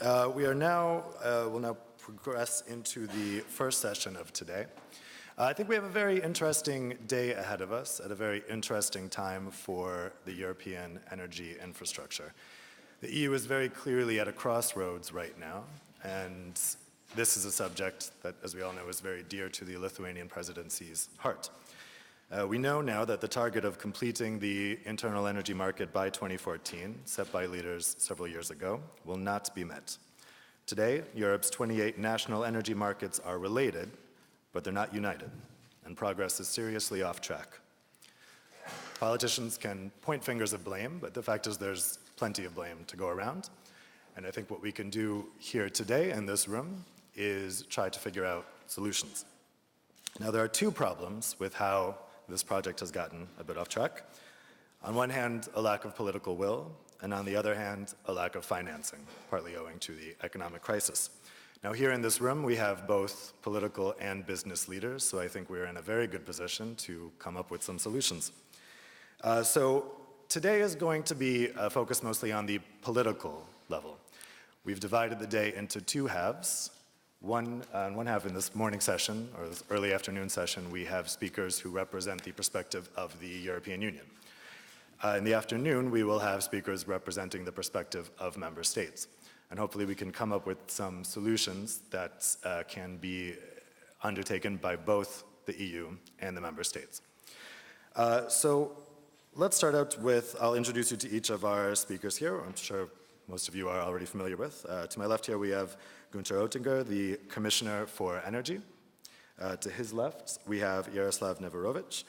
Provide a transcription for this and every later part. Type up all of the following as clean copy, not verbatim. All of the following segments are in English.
We'll now progress into the first session of today. I think we have a very interesting day ahead of us at a very interesting time for the European energy infrastructure. The EU is very clearly at a crossroads right now, and this is a subject that, as we all know, is very dear to the Lithuanian presidency's heart. We know now that the target of completing the internal energy market by 2014, set by leaders several years ago, will not be met. Today, Europe's 28 national energy markets are related, but they're not united, and progress is seriously off track. Politicians can point fingers of blame, but the fact is there's plenty of blame to go around. And I think what we can do here today in this room is try to figure out solutions. Now, there are two problems with how this project has gotten a bit off track. On one hand, a lack of political will, and on the other hand, a lack of financing, partly owing to the economic crisis. Now, here in this room, we have both political and business leaders, so I think we're in a very good position to come up with some solutions. So today is going to be focused mostly on the political level. We've divided the day into two halves. One half in this morning session, or this early afternoon session, we have speakers who represent the perspective of the European Union. In the afternoon, we will have speakers representing the perspective of member states. And hopefully we can come up with some solutions that can be undertaken by both the EU and the member states. So let's start out with, I'll introduce you to each of our speakers here. I'm sure most of you are already familiar with. To my left here, we have Günther Oettinger, the Commissioner for Energy. To his left, we have Jaroslav Neverovic,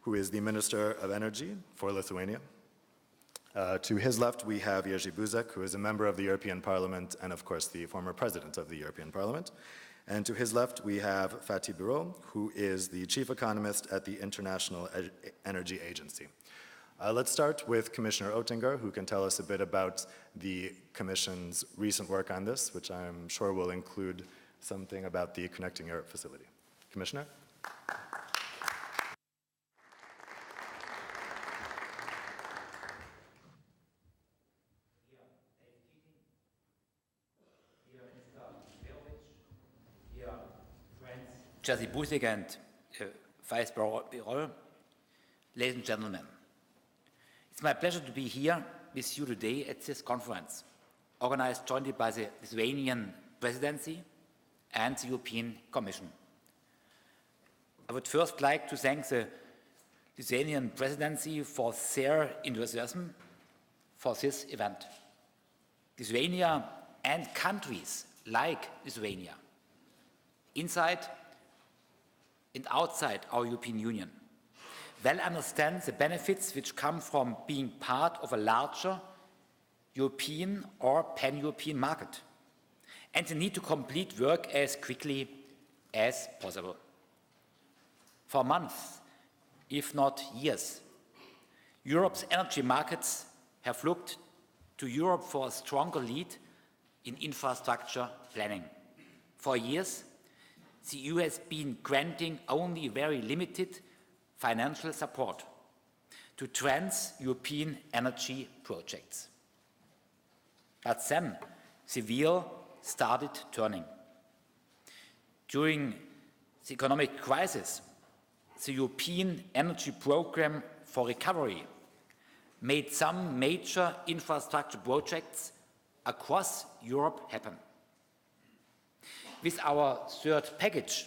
who is the Minister of Energy for Lithuania. To his left, we have Jerzy Buzek, who is a member of the European Parliament and, of course, the former president of the European Parliament. And to his left, we have Fatih Birol, who is the chief economist at the International Energy Agency. Let's start with Commissioner Oettinger, who can tell us a bit about the Commission's recent work on this, which I'm sure will include something about the Connecting Europe facility. Commissioner? Jerzy Buzek and Vice Birol, ladies and gentlemen. It's my pleasure to be here with you today at this conference, organized jointly by the Lithuanian Presidency and the European Commission. I would first like to thank the Lithuanian Presidency for their enthusiasm for this event. Lithuania and countries like Lithuania, inside and outside our European Union, well understand the benefits which come from being part of a larger European or pan-European market, and the need to complete work as quickly as possible. For months, if not years, Europe's energy markets have looked to Europe for a stronger lead in infrastructure planning. For years, the EU has been granting only very limited financial support to trans-European energy projects. But then the wheel started turning. During the economic crisis, the European Energy Programme for Recovery made some major infrastructure projects across Europe happen. With our third package,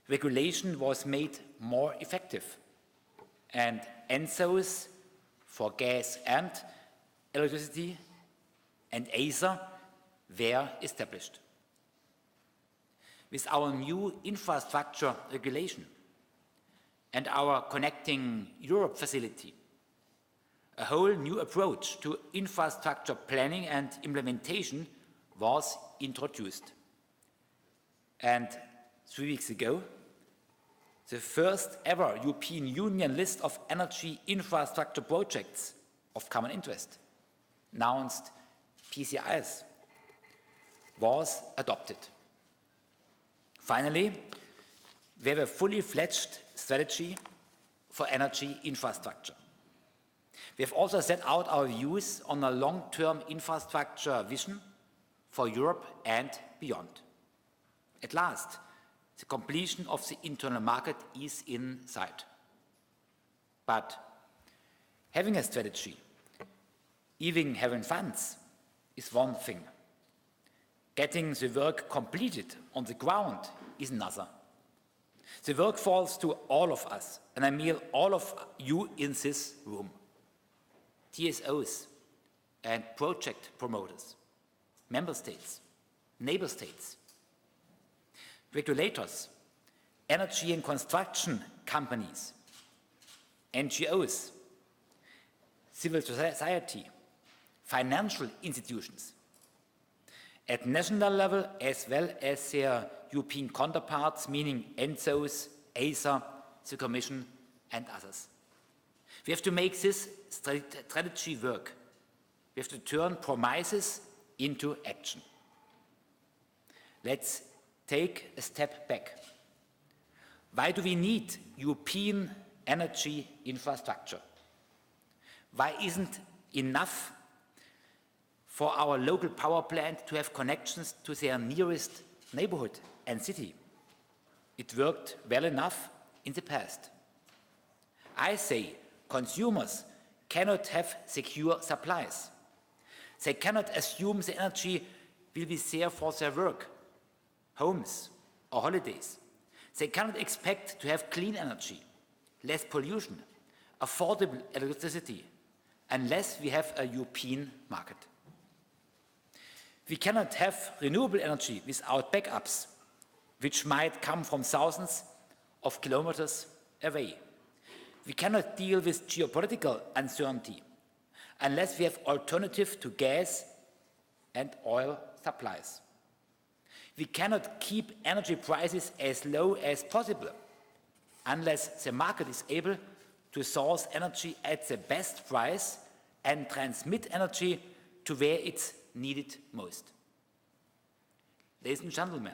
regulation was made more effective, and ENSOs for gas and electricity and ACER were established. With our new infrastructure regulation and our Connecting Europe facility, a whole new approach to infrastructure planning and implementation was introduced. And 3 weeks ago, the first ever European Union list of energy infrastructure projects of common interest, announced PCIs, was adopted. Finally, we have a fully fledged strategy for energy infrastructure. We have also set out our views on a long-term infrastructure vision for Europe and beyond. At last, the completion of the internal market is in sight. But having a strategy, even having funds, is one thing. Getting the work completed on the ground is another. The work falls to all of us, and I mean all of you in this room. TSOs and project promoters, member states, neighbor states, regulators, energy and construction companies, NGOs, civil society, financial institutions, at national level as well as their European counterparts, meaning ENSOs, ACER, the Commission and others. We have to make this strategy work. We have to turn promises into action. Let's take a step back. Why do we need European energy infrastructure? Why isn't enough for our local power plant to have connections to their nearest neighborhood and city? It worked well enough in the past. I say consumers cannot have secure supplies. They cannot assume the energy will be there for their work, homes or holidays. They cannot expect to have clean energy, less pollution, affordable electricity, unless we have a European market. We cannot have renewable energy without backups, which might come from thousands of kilometers away. We cannot deal with geopolitical uncertainty unless we have alternatives to gas and oil supplies. We cannot keep energy prices as low as possible unless the market is able to source energy at the best price and transmit energy to where it's needed most. Ladies and gentlemen,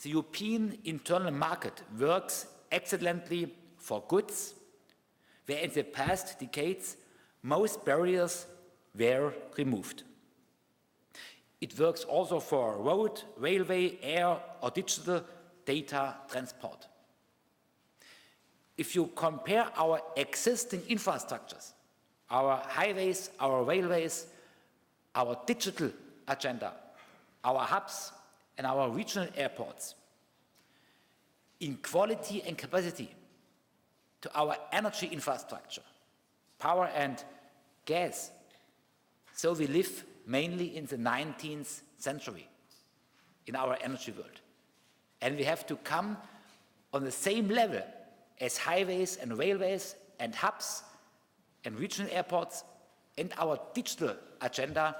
the European internal market works excellently for goods, where in the past decades most barriers were removed. It works also for road, railway, air or digital data transport. If you compare our existing infrastructures, our highways, our railways, our digital agenda, our hubs and our regional airports, in quality and capacity to our energy infrastructure, power and gas, so we live mainly in the 19th century in our energy world. And we have to come on the same level as highways and railways and hubs and regional airports, and our digital agenda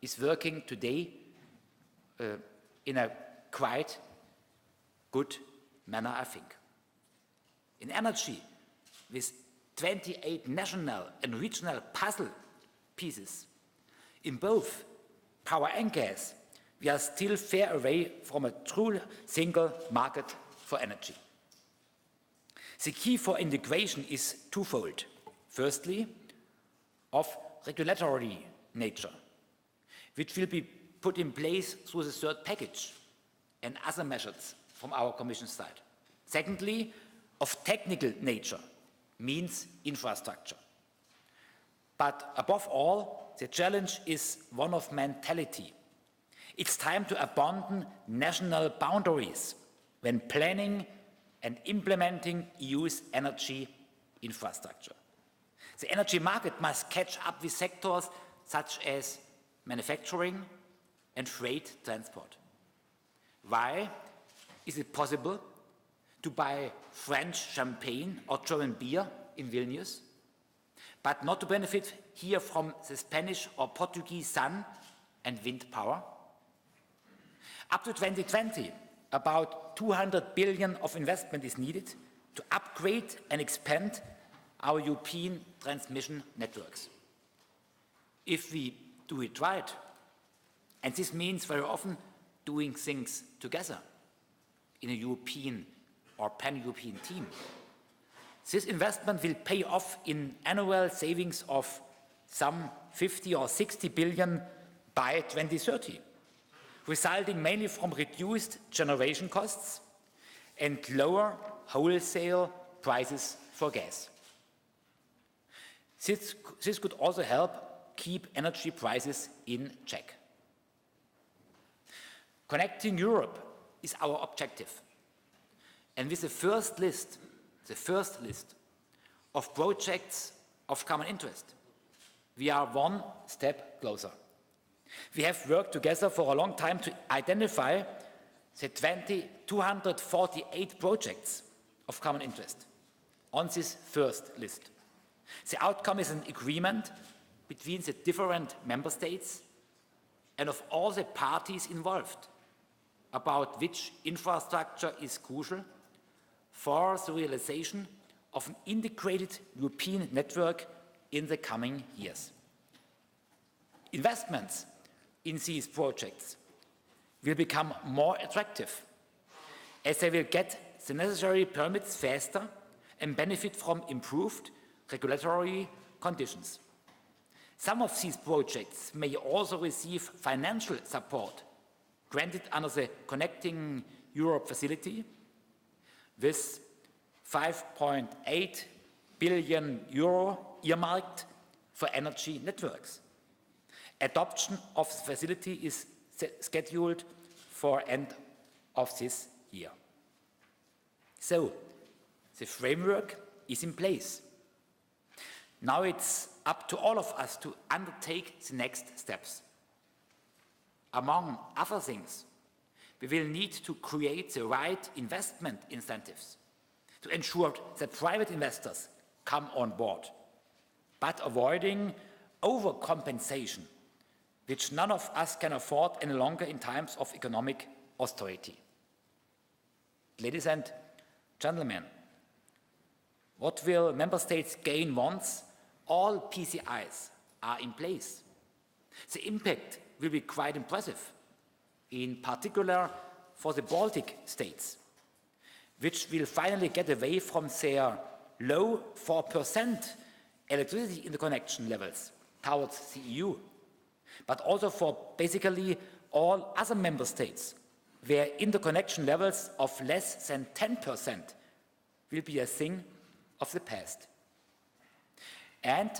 is working today in a quite good manner, I think. In energy, with 28 national and regional puzzle pieces, in both power and gas, we are still far away from a true single market for energy. The key for integration is twofold. Firstly, of regulatory nature, which will be put in place through the third package and other measures from our Commission side. Secondly, of technical nature, means infrastructure. But above all, the challenge is one of mentality. It's time to abandon national boundaries when planning and implementing EU's energy infrastructure. The energy market must catch up with sectors such as manufacturing and freight transport. Why is it possible to buy French champagne or German beer in Vilnius, but not to benefit here from the Spanish or Portuguese sun and wind power? Up to 2020, about 200 billion of investment is needed to upgrade and expand our European transmission networks. If we do it right, and this means very often doing things together in a European or pan-European team, this investment will pay off in annual savings of some 50 or 60 billion by 2030, resulting mainly from reduced generation costs and lower wholesale prices for gas. This could also help keep energy prices in check. Connecting Europe is our objective. And with the first list of projects of common interest, we are one step closer. We have worked together for a long time to identify the 248 projects of common interest on this first list. The outcome is an agreement between the different member states and of all the parties involved about which infrastructure is crucial for the realization of an integrated European network in the coming years. Investments in these projects will become more attractive as they will get the necessary permits faster and benefit from improved regulatory conditions. Some of these projects may also receive financial support granted under the Connecting Europe facility with €5.8 billion earmarked for energy networks. Adoption of the facility is scheduled for end of this year. So, the framework is in place. Now it's up to all of us to undertake the next steps. Among other things, we will need to create the right investment incentives to ensure that private investors come on board, but avoiding overcompensation, which none of us can afford any longer in times of economic austerity. Ladies and gentlemen, what will member states gain once all PCIs are in place? The impact will be quite impressive, in particular for the Baltic states, which will finally get away from their low 4% electricity interconnection levels towards the EU, but also for basically all other member states where interconnection levels of less than 10% will be a thing of the past. And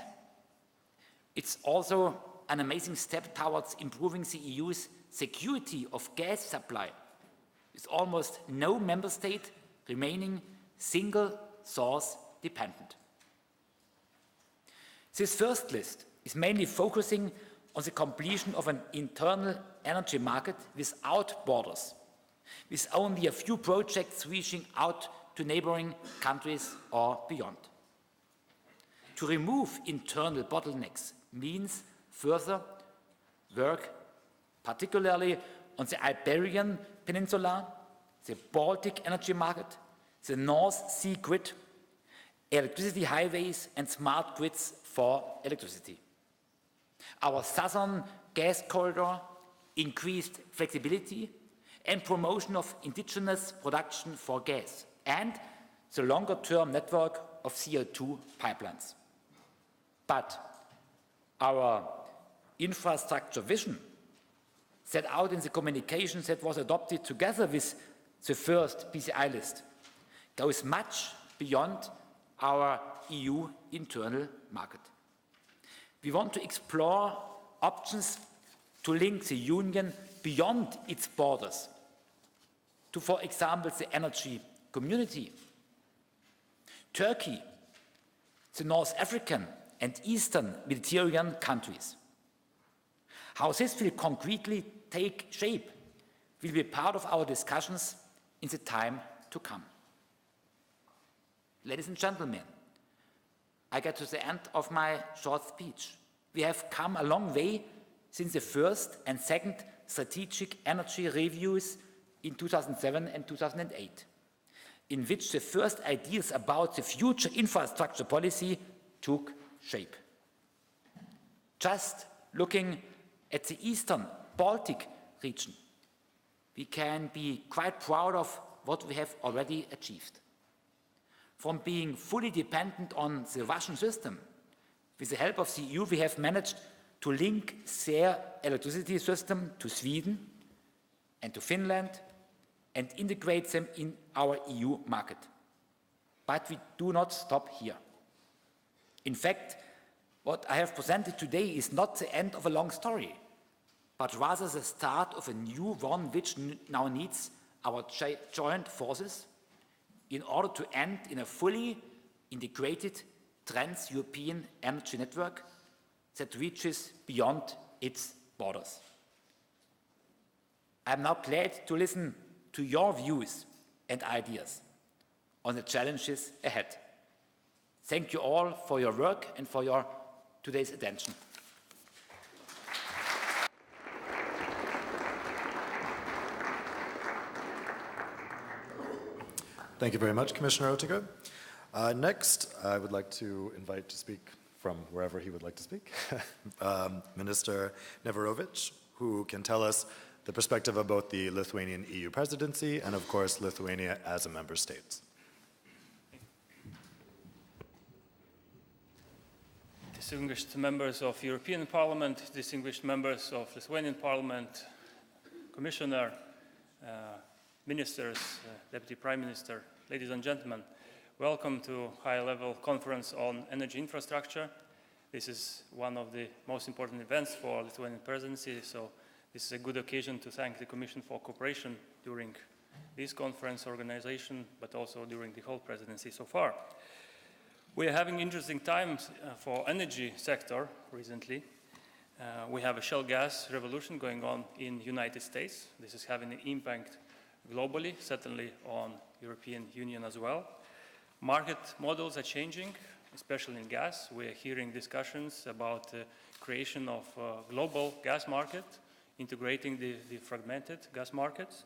it's also an amazing step towards improving the EU's security of gas supply, with almost no member state remaining single source dependent. This first list is mainly focusing on the completion of an internal energy market without borders, with only a few projects reaching out to neighboring countries or beyond. To remove internal bottlenecks means further work, particularly on the Iberian Peninsula, the Baltic energy market, the North Sea grid, electricity highways and smart grids for electricity. Our southern gas corridor, increased flexibility and promotion of indigenous production for gas, and the longer-term network of CO2 pipelines. But our infrastructure vision, set out in the communications that was adopted together with the first PCI list, goes much beyond our EU internal market. We want to explore options to link the Union beyond its borders to, for example, the energy community, Turkey, the North African and Eastern Mediterranean countries. How this will concretely take shape will be part of our discussions in the time to come. Ladies and gentlemen, I get to the end of my short speech. We have come a long way since the first and second strategic energy reviews in 2007 and 2008, in which the first ideas about the future infrastructure policy took shape. Just looking at the Eastern Baltic region, we can be quite proud of what we have already achieved. From being fully dependent on the Russian system, with the help of the EU, we have managed to link their electricity system to Sweden and to Finland and integrate them in our EU market. But we do not stop here. In fact, what I have presented today is not the end of a long story, but rather the start of a new one which now needs our joint forces in order to end in a fully integrated trans-European energy network that reaches beyond its borders. I am now glad to listen to your views and ideas on the challenges ahead. Thank you all for your work and for your today's attention. Thank you very much, Commissioner Oettinger. Next, I would like to invite to speak from wherever he would like to speak, Minister Neverovic, who can tell us the perspective of both the Lithuanian EU presidency and, of course, Lithuania as a member state. Distinguished members of European Parliament, distinguished members of Lithuanian Parliament, Commissioner, Ministers, Deputy Prime Minister, ladies and gentlemen, welcome to high-level conference on energy infrastructure. This is one of the most important events for Lithuanian presidency, so this is a good occasion to thank the Commission for cooperation during this conference organization, but also during the whole presidency so far. We are having interesting times for energy sector recently. We have a shale gas revolution going on in the United States. This is having an impact globally, certainly on European Union as well. Market models are changing, especially in gas. We are hearing discussions about the creation of a global gas market, integrating the fragmented gas markets,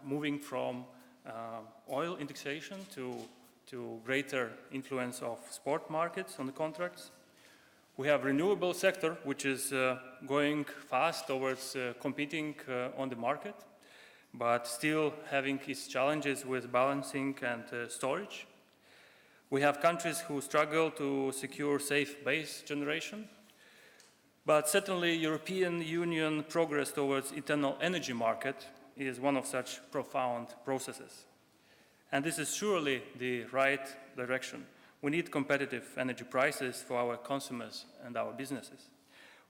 moving from oil indexation to greater influence of spot markets on the contracts. We have renewable sector, which is going fast towards competing on the market, but still having its challenges with balancing and storage. We have countries who struggle to secure safe base generation, but certainly European Union progress towards internal energy market is one of such profound processes. And this is surely the right direction. We need competitive energy prices for our consumers and our businesses.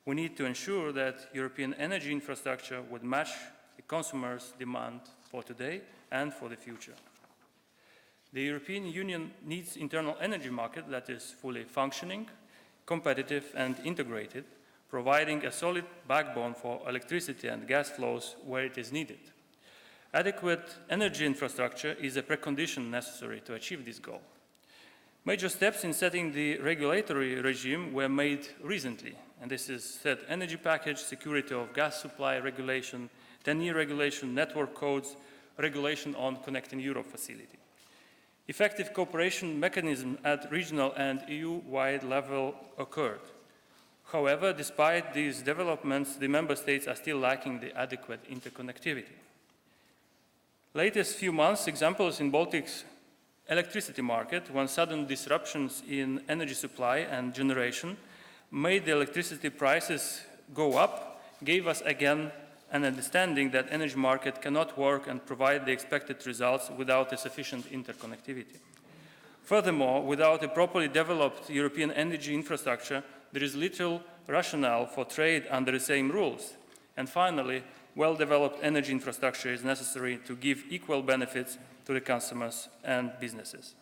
We need to ensure that European energy infrastructure would match the consumers' demand for today and for the future. The European Union needs internal energy market that is fully functioning, competitive and integrated, providing a solid backbone for electricity and gas flows where it is needed. Adequate energy infrastructure is a precondition necessary to achieve this goal. Major steps in setting the regulatory regime were made recently, and this is third energy package, security of gas supply regulation, 10-year regulation, network codes, regulation on Connecting Europe facility. Effective cooperation mechanism at regional and EU-wide level occurred. However, despite these developments, the member states are still lacking the adequate interconnectivity. Latest few months, examples in Baltic's electricity market, when sudden disruptions in energy supply and generation made the electricity prices go up, gave us again an understanding that energy market cannot work and provide the expected results without a sufficient interconnectivity. Furthermore, without a properly developed European energy infrastructure, there is little rationale for trade under the same rules. And finally, well-developed energy infrastructure is necessary to give equal benefits to the consumers and businesses.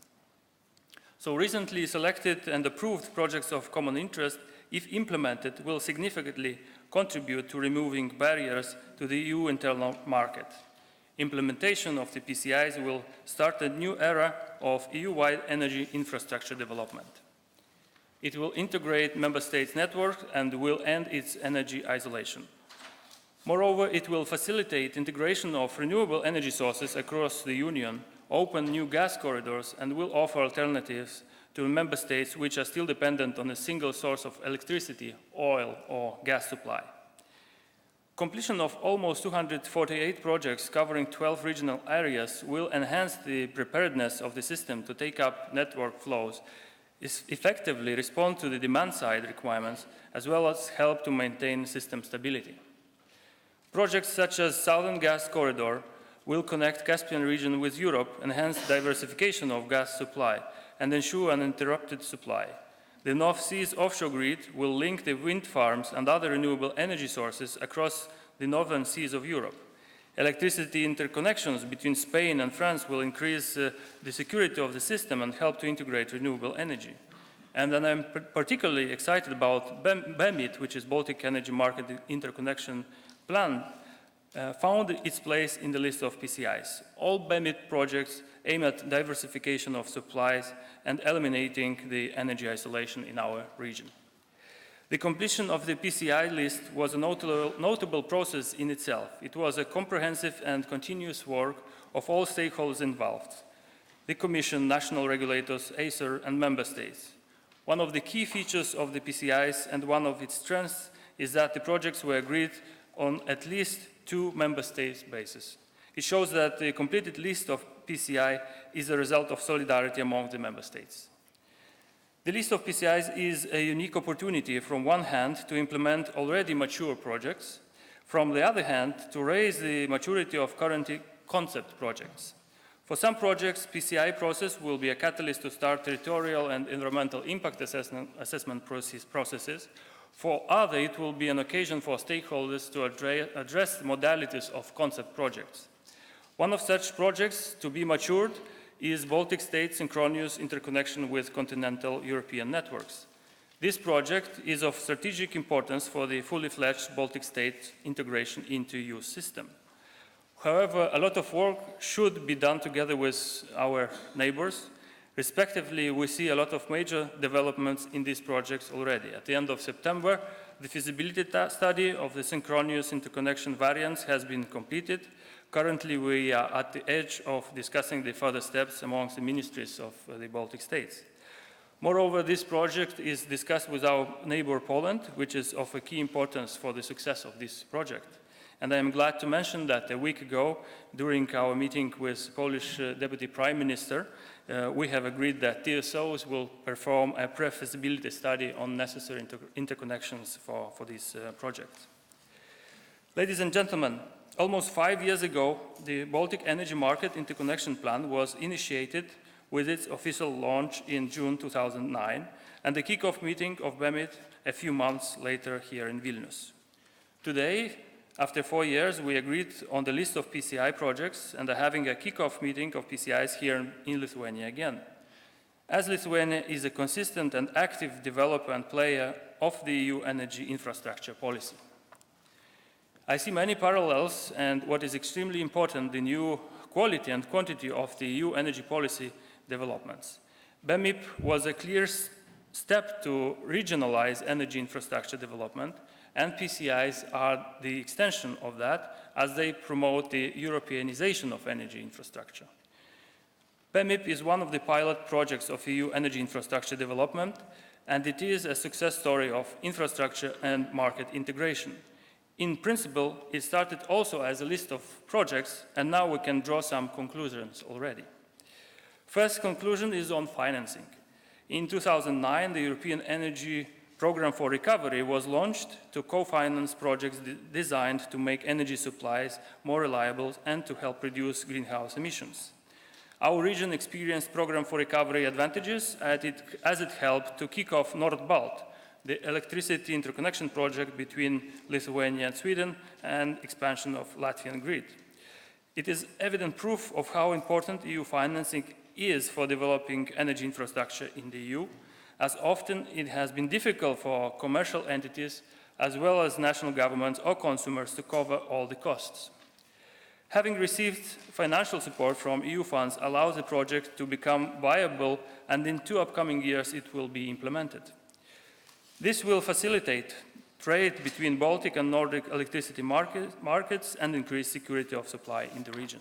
So recently selected and approved projects of common interest, if implemented, will significantly contribute to removing barriers to the EU internal market. Implementation of the PCIs will start a new era of EU-wide energy infrastructure development. It will integrate member states' networks and will end its energy isolation. Moreover, it will facilitate integration of renewable energy sources across the Union, open new gas corridors, and will offer alternatives to member states which are still dependent on a single source of electricity, oil, or gas supply. Completion of almost 248 projects covering 12 regional areas will enhance the preparedness of the system to take up network flows effectively respond to the demand-side requirements, as well as help to maintain system stability. Projects such as Southern Gas Corridor will connect Caspian region with Europe, enhance diversification of gas supply, and ensure uninterrupted supply. The North Sea's offshore grid will link the wind farms and other renewable energy sources across the northern seas of Europe. Electricity interconnections between Spain and France will increase the security of the system and help to integrate renewable energy. And then I'm particularly excited about BEMIT, which is Baltic Energy Market Interconnection Plan, found its place in the list of PCIs. All BEMIT projects aim at diversification of supplies and eliminating the energy isolation in our region. The completion of the PCI list was a notable process in itself. It was a comprehensive and continuous work of all stakeholders involved: the Commission, national regulators, ACER, and member states. One of the key features of the PCIs and one of its strengths is that the projects were agreed on at least 2 member states basis. It shows that the completed list of PCI is a result of solidarity among the member states. The list of PCIs is a unique opportunity, from one hand, to implement already mature projects, from the other hand, to raise the maturity of current concept projects. For some projects, PCI process will be a catalyst to start territorial and environmental impact assessment processes. For others, it will be an occasion for stakeholders to address the modalities of concept projects. One of such projects to be matured is Baltic State synchronous interconnection with continental European networks. This project is of strategic importance for the fully fledged Baltic State integration into EU system. However, a lot of work should be done together with our neighbors. Respectively, we see a lot of major developments in these projects already. At the end of September, the feasibility study of the synchronous interconnection variants has been completed. Currently, we are at the edge of discussing the further steps amongst the ministries of the Baltic states. Moreover, this project is discussed with our neighbor Poland, which is of a key importance for the success of this project. And I am glad to mention that a week ago, during our meeting with Polish Deputy Prime Minister, we have agreed that TSOs will perform a pre-feasibility study on necessary interconnections for this project. Ladies and gentlemen, almost 5 years ago, the Baltic Energy Market Interconnection Plan was initiated with its official launch in June 2009 and the kick-off meeting of BEMIT a few months later here in Vilnius. Today, after 4 years, we agreed on the list of PCI projects and are having a kick-off meeting of PCIs here in Lithuania again. As Lithuania is a consistent and active developer and player of the EU energy infrastructure policy. I see many parallels, and what is extremely important, the new quality and quantity of the EU energy policy developments. BEMIP was a clear step to regionalize energy infrastructure development, and PCIs are the extension of that as they promote the Europeanization of energy infrastructure. BEMIP is one of the pilot projects of EU energy infrastructure development, and it is a success story of infrastructure and market integration. In principle, it started also as a list of projects, and now we can draw some conclusions already. First conclusion is on financing. In 2009, the European Energy Program for Recovery was launched to co-finance projects designed to make energy supplies more reliable and to help reduce greenhouse emissions. Our region experienced Program for Recovery advantages as it helped to kick off NordBalt, the electricity interconnection project between Lithuania and Sweden, and expansion of Latvian grid. It is evident proof of how important EU financing is for developing energy infrastructure in the EU, as often it has been difficult for commercial entities as well as national governments or consumers to cover all the costs. Having received financial support from EU funds allows the project to become viable, and in 2 upcoming years it will be implemented. This will facilitate trade between Baltic and Nordic electricity markets and increase security of supply in the region.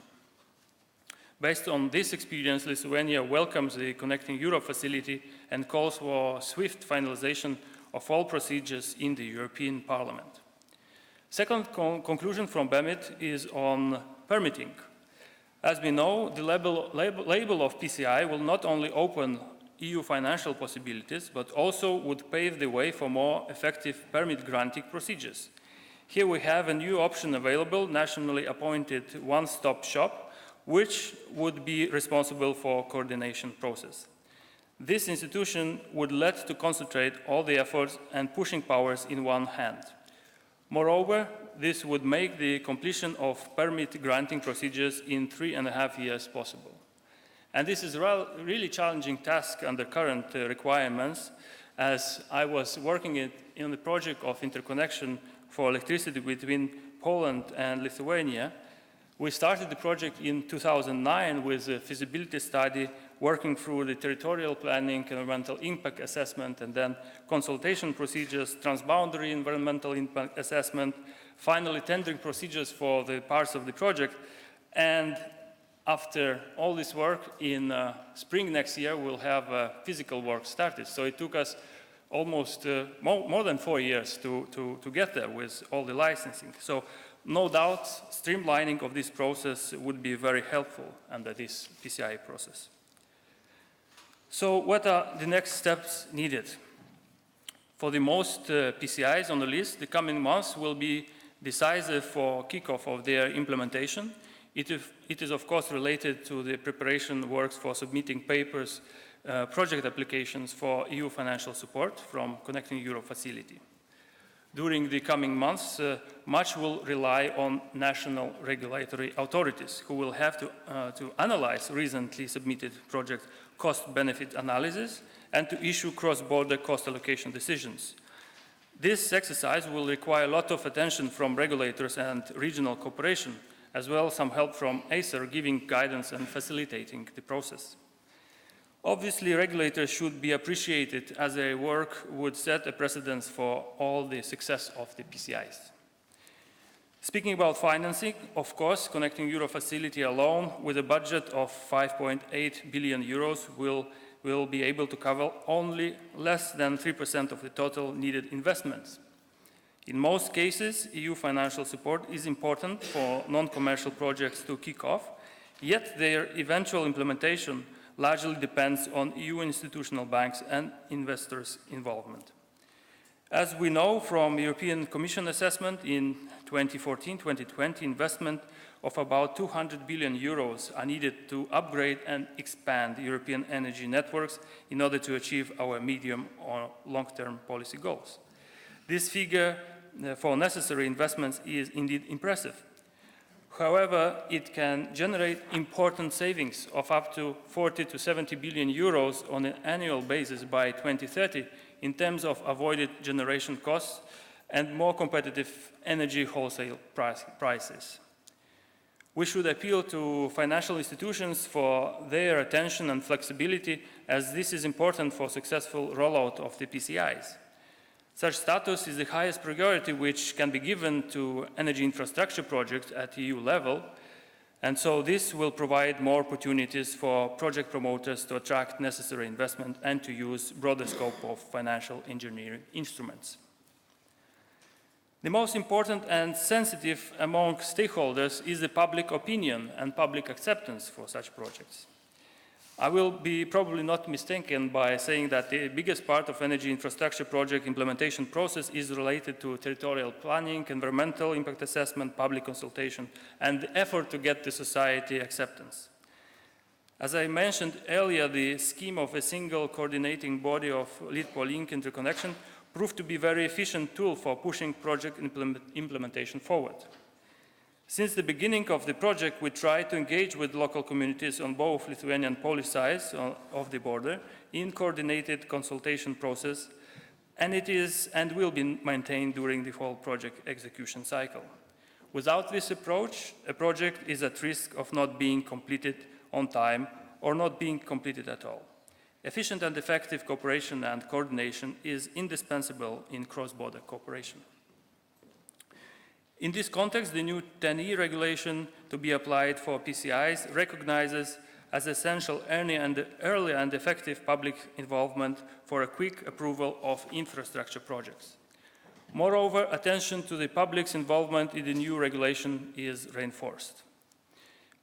Based on this experience, Lithuania welcomes the Connecting Europe facility and calls for swift finalization of all procedures in the European Parliament. Second conclusion from BEMIT is on permitting. As we know, the label of PCI will not only open EU financial possibilities, but also would pave the way for more effective permit granting procedures. Here we have a new option available, nationally appointed one-stop shop, which would be responsible for coordination process. This institution would let to concentrate all the efforts and pushing powers in one hand. Moreover, this would make the completion of permit granting procedures in 3.5 years possible. And this is a really challenging task under current requirements, as I was working in the project of interconnection for electricity between Poland and Lithuania. We started the project in 2009 with a feasibility study, working through the territorial planning, environmental impact assessment, and then consultation procedures, transboundary environmental impact assessment, finally tendering procedures for the parts of the project. And after all this work, in spring next year, we'll have physical work started. So it took us almost more than 4 years to get there with all the licensing. So no doubt, streamlining of this process would be very helpful under this PCI process. So what are the next steps needed? For the most PCIs on the list, the coming months will be decisive for kickoff of their implementation. It is of course related to the preparation works for submitting papers, project applications for EU financial support from Connecting Europe facility. During the coming months, much will rely on national regulatory authorities who will have to analyze recently submitted project cost-benefit analysis and to issue cross-border cost allocation decisions. This exercise will require a lot of attention from regulators and regional cooperation, as well as some help from ACER giving guidance and facilitating the process. Obviously, regulators should be appreciated as their work would set a precedence for all the success of the PCIs. Speaking about financing, of course, Connecting Europe facility alone with a budget of 5.8 billion euros will be able to cover only less than 3% of the total needed investments. In most cases, EU financial support is important for non-commercial projects to kick off, yet their eventual implementation largely depends on EU institutional banks and investors' involvement. As we know from European Commission assessment in 2014-2020, investment of about 200 billion euros are needed to upgrade and expand European energy networks in order to achieve our medium or long-term policy goals. This figure for necessary investments is indeed impressive. However, it can generate important savings of up to 40 to 70 billion euros on an annual basis by 2030 in terms of avoided generation costs and more competitive energy wholesale prices. We should appeal to financial institutions for their attention and flexibility, as this is important for successful rollout of the PCIs. Such status is the highest priority which can be given to energy infrastructure projects at EU level, and so this will provide more opportunities for project promoters to attract necessary investment and to use broader scope of financial engineering instruments. The most important and sensitive among stakeholders is the public opinion and public acceptance for such projects. I will be probably not mistaken by saying that the biggest part of energy infrastructure project implementation process is related to territorial planning, environmental impact assessment, public consultation, and the effort to get the society acceptance. As I mentioned earlier, the scheme of a single coordinating body of lead-po-link interconnection proved to be a very efficient tool for pushing project implementation forward. Since the beginning of the project, we tried to engage with local communities on both Lithuanian and Polish sides of the border in coordinated consultation process, and it is and will be maintained during the whole project execution cycle. Without this approach, a project is at risk of not being completed on time or not being completed at all. Efficient and effective cooperation and coordination is indispensable in cross-border cooperation. In this context, the new 10E regulation to be applied for PCIs recognizes as essential early and effective public involvement for a quick approval of infrastructure projects. Moreover, attention to the public's involvement in the new regulation is reinforced.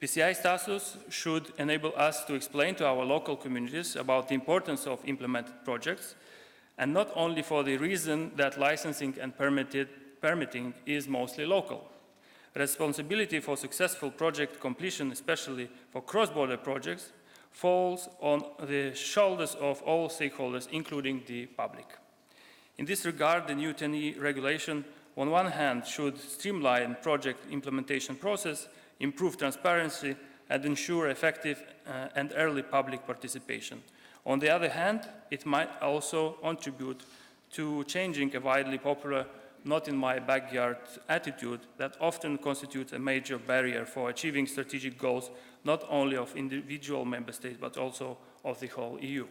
PCI status should enable us to explain to our local communities about the importance of implemented projects, and not only for the reason that licensing and permitting is mostly local. Responsibility for successful project completion, especially for cross-border projects, falls on the shoulders of all stakeholders, including the public. In this regard, the new TEN-E regulation, on one hand, should streamline project implementation process, improve transparency, and ensure effective and early public participation. On the other hand, it might also contribute to changing a widely popular not in my backyard attitude that often constitutes a major barrier for achieving strategic goals, not only of individual member states, but also of the whole EU.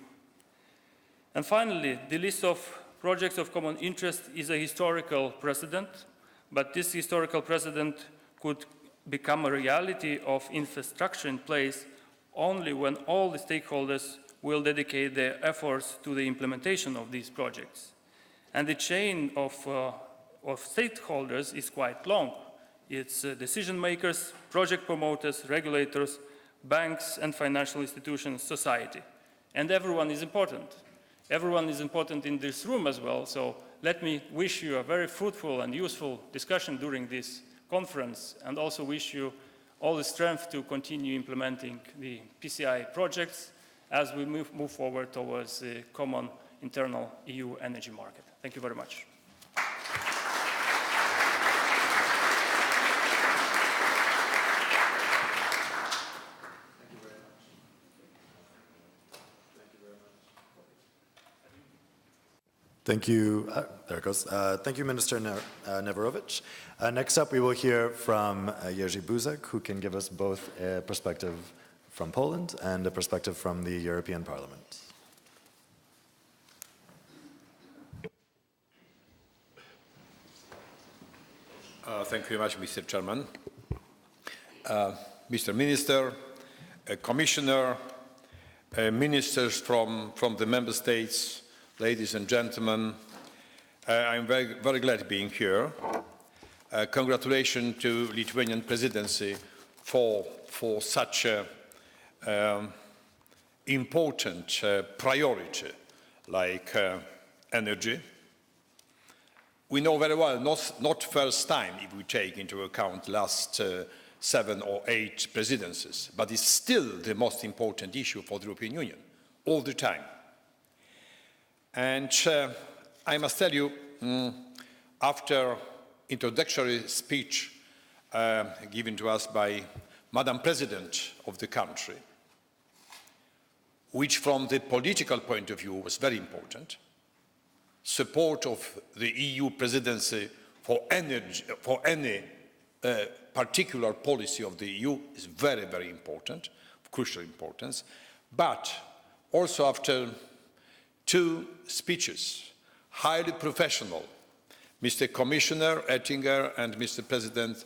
And finally, the list of projects of common interest is a historical precedent, but this historical precedent could become a reality of infrastructure in place only when all the stakeholders will dedicate their efforts to the implementation of these projects. And the chain of stakeholders is quite long. It's decision makers, project promoters, regulators, banks and financial institutions, society. And everyone is important. Everyone is important in this room as well, so let me wish you a very fruitful and useful discussion during this conference, and also wish you all the strength to continue implementing the PCI projects as we move forward towards the common internal EU energy market. Thank you very much. Thank you. There it goes. Thank you, Minister Neverovic. Next up, we will hear from Jerzy Buzek, who can give us both a perspective from Poland and a perspective from the European Parliament. Thank you very much, Mr. Chairman. Mr. Minister, Commissioner, ministers from the Member States, ladies and gentlemen, I'm very glad being here. Congratulations to Lithuanian presidency for such an important priority like energy. We know very well, not first time if we take into account last 7 or 8 presidencies, but it's still the most important issue for the European Union, all the time. And I must tell you, after introductory speech given to us by Madam President of the country, which from the political point of view was very important, support of the EU presidency for energy, for any particular policy of the EU is very, very important, of crucial importance, but also after 2 speeches, highly professional, Mr. Commissioner Oettinger and Mr. President,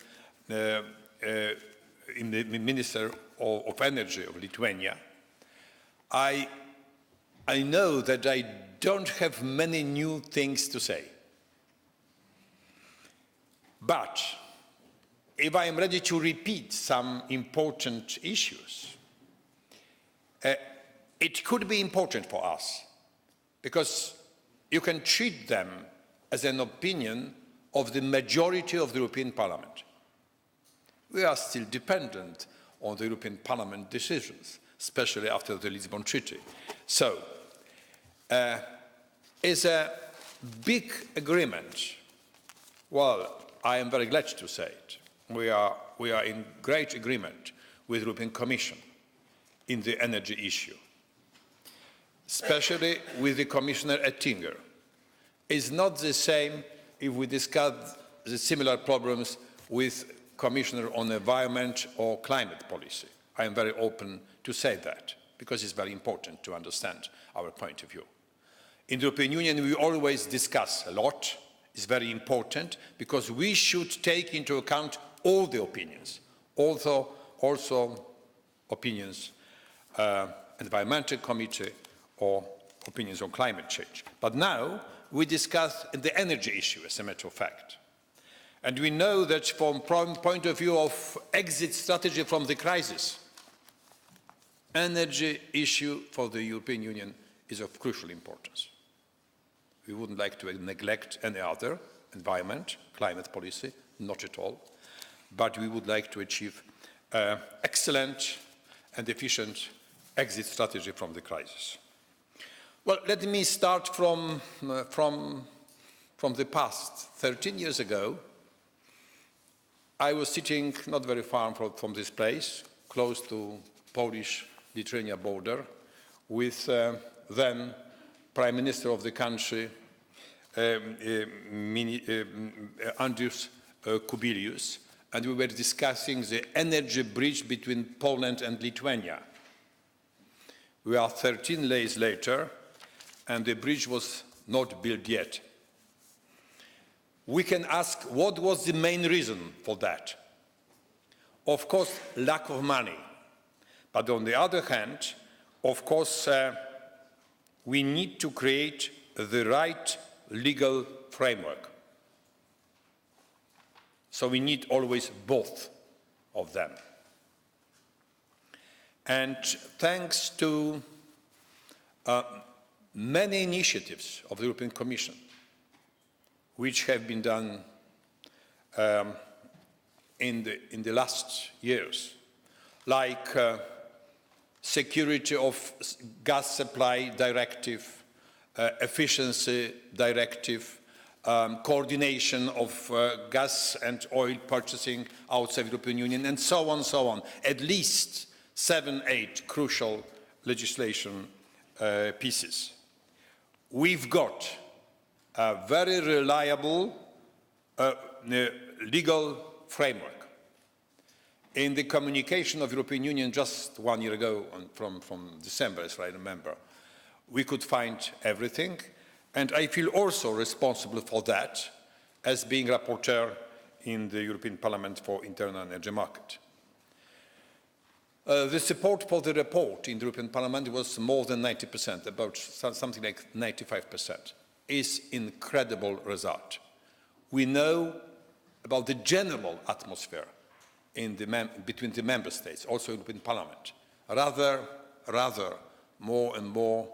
Minister of Energy of Lithuania, I know that I don't have many new things to say. But if I am ready to repeat some important issues, it could be important for us, because you can treat them as an opinion of the majority of the European Parliament. We are still dependent on the European Parliament decisions, especially after the Lisbon Treaty. So, it's a big agreement. Well, I am very glad to say it. We are in great agreement with the European Commission in the energy issue, especially with the Commissioner Oettinger. It's not the same if we discuss the similar problems with Commissioner on environment or climate policy. I am very open to say that, because it's very important to understand our point of view. In the European Union, we always discuss a lot. It's very important, because we should take into account all the opinions, also opinions environmental committee or opinions on climate change. But now we discuss the energy issue, as a matter of fact. And we know that from point of view of exit strategy from the crisis, energy issue for the European Union is of crucial importance. We wouldn't like to neglect any other environment, climate policy, not at all, but we would like to achieve excellent and efficient exit strategy from the crisis. Well, let me start from the past. 13 years ago, I was sitting not very far from this place, close to Polish-Lithuania border, with then Prime Minister of the country, Andrius Kubilius, and we were discussing the energy bridge between Poland and Lithuania. We are 13 days later, and the bridge was not built yet. We can ask what was the main reason for that. Of course, lack of money. But on the other hand, of course, we need to create the right legal framework. So we need always both of them. And thanks to many initiatives of the European Commission, which have been done in the last years, like security of gas supply directive, efficiency directive, coordination of gas and oil purchasing outside the European Union, and so on, so on. At least 7, 8 crucial legislation pieces. We've got a very reliable legal framework. In the communication of the European Union just 1 year ago, from December, as I remember, we could find everything, and I feel also responsible for that as being rapporteur in the European Parliament for Internal Energy Market. The support for the report in the European Parliament was more than 90%, about something like 95%. Is incredible result. We know about the general atmosphere between the member states, also European Parliament, rather more and more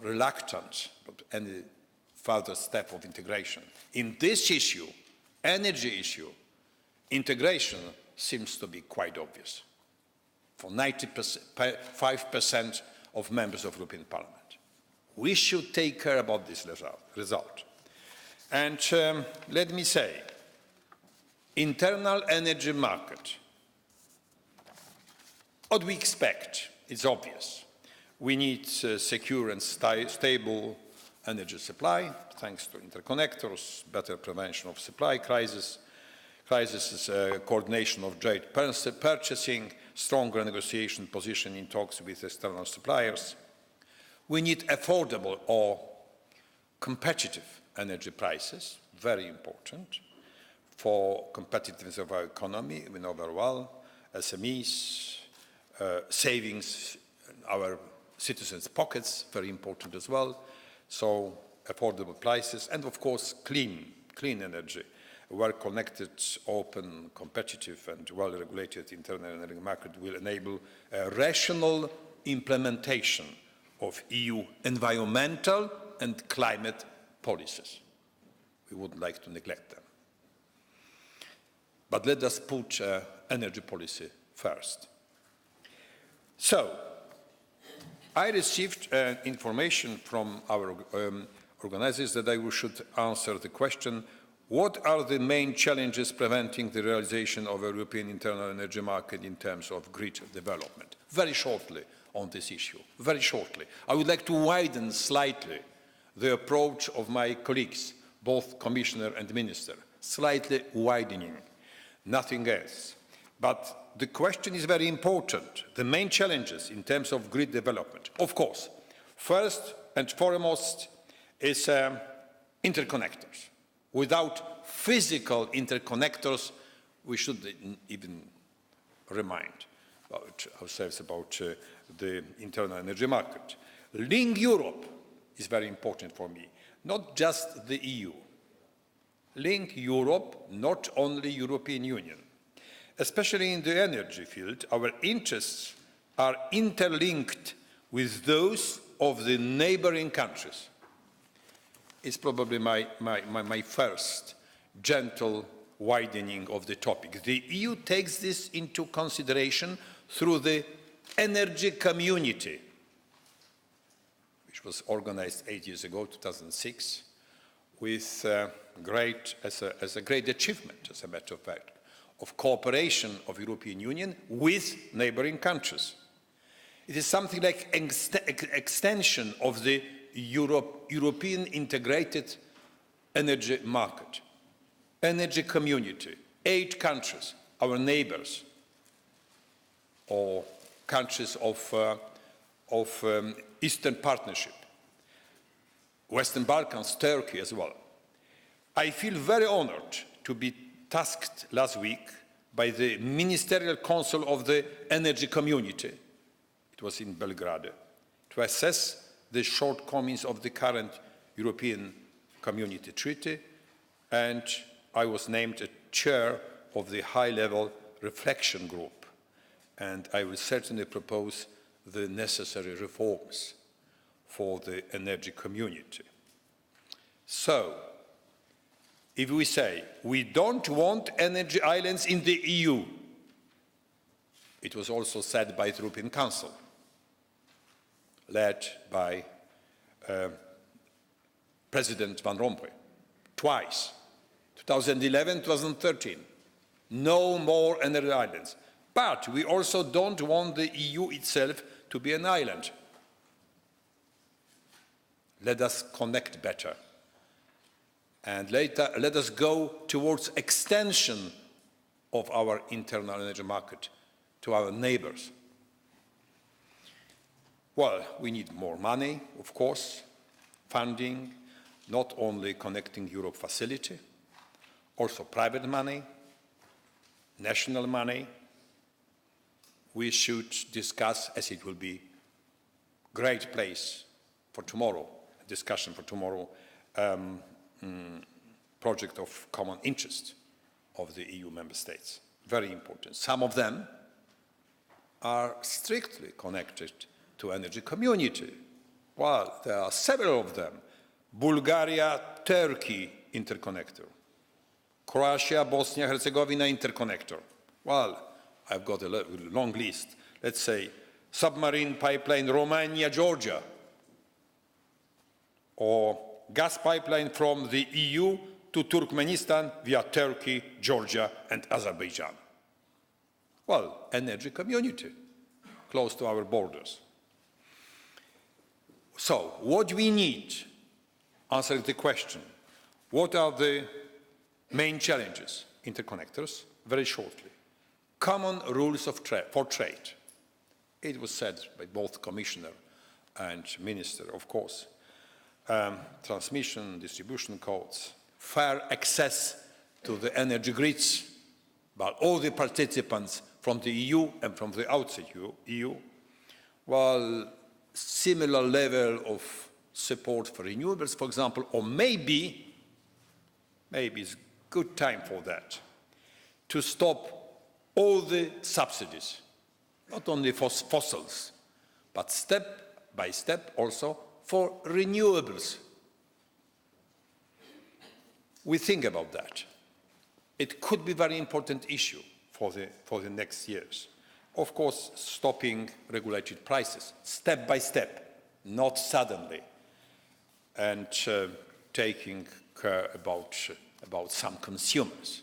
reluctant about any further step of integration. In this issue, energy issue, integration seems to be quite obvious for 95% of members of European Parliament. We should take care about this result. And let me say, internal energy market, what we expect is obvious. We need secure and stable energy supply, thanks to interconnectors, better prevention of supply crises, coordination of joint purchasing, stronger negotiation position in talks with external suppliers. We need affordable or competitive energy prices, very important for competitiveness of our economy. We know very well, SMEs, savings, our citizens' pockets, very important as well. So affordable prices, and of course, clean energy. Well-connected, open, competitive, and well-regulated internal energy market will enable a rational implementation of EU environmental and climate policies. We wouldn't like to neglect them. But let us put energy policy first. So, I received information from our organizers that I should answer the question, what are the main challenges preventing the realization of a European internal energy market in terms of grid development? Very shortly on this issue, very shortly. I would like to widen slightly the approach of my colleagues, both Commissioner and Minister, slightly widening, nothing else. But the question is very important. The main challenges in terms of grid development, of course, first and foremost is interconnectors. Without physical interconnectors, we should even remind ourselves about the internal energy market. Link Europe is very important for me, not just the EU. link Europe, not only European Union. Especially in the energy field, our interests are interlinked with those of the neighboring countries. It's probably my first gentle widening of the topic. The EU takes this into consideration through the energy community, which was organized 8 years ago, 2006, with as a great achievement, as a matter of fact, of cooperation of European Union with neighboring countries. It is something like extension of the European integrated energy market, energy community, 8 countries, our neighbors, or countries of Eastern Partnership, Western Balkans, Turkey as well. I feel very honored to be tasked last week by the Ministerial Council of the Energy Community, it was in Belgrade, to assess the shortcomings of the current European Community Treaty, and I was named a chair of the high-level reflection group, and I will certainly propose the necessary reforms for the energy community. So, if we say we don't want energy islands in the EU, it was also said by the European Council, led by President Van Rompuy, twice, 2011, 2013. No more energy islands. But we also don't want the EU itself to be an island. Let us connect better. And later, let us go towards extension of our internal energy market to our neighbors. Well, we need more money, of course, funding, not only Connecting Europe facility, also private money, national money. We should discuss, as it will be great place for tomorrow, a discussion for tomorrow, project of common interest of the EU member states. Very important. Some of them are strictly connected to energy community. Well, there are several of them. Bulgaria-Turkey interconnector. Croatia-Bosnia-Herzegovina interconnector. Well, I've got a long list. Let's say submarine pipeline Romania-Georgia, or gas pipeline from the EU to Turkmenistan via Turkey, Georgia, and Azerbaijan. Well, energy community, close to our borders. So, what we need, answering the question, what are the main challenges? Interconnectors, very shortly. Common rules for trade. It was said by both Commissioner and Minister, of course. Transmission, distribution codes, fair access to the energy grids by all the participants from the EU and from the outside EU, while similar level of support for renewables, for example, or maybe it's good time for that, to stop all the subsidies, not only for fossils, but step by step also for renewables. We think about that. It could be a very important issue for the next years. Of course, stopping regulated prices, step by step, not suddenly, and taking care about some consumers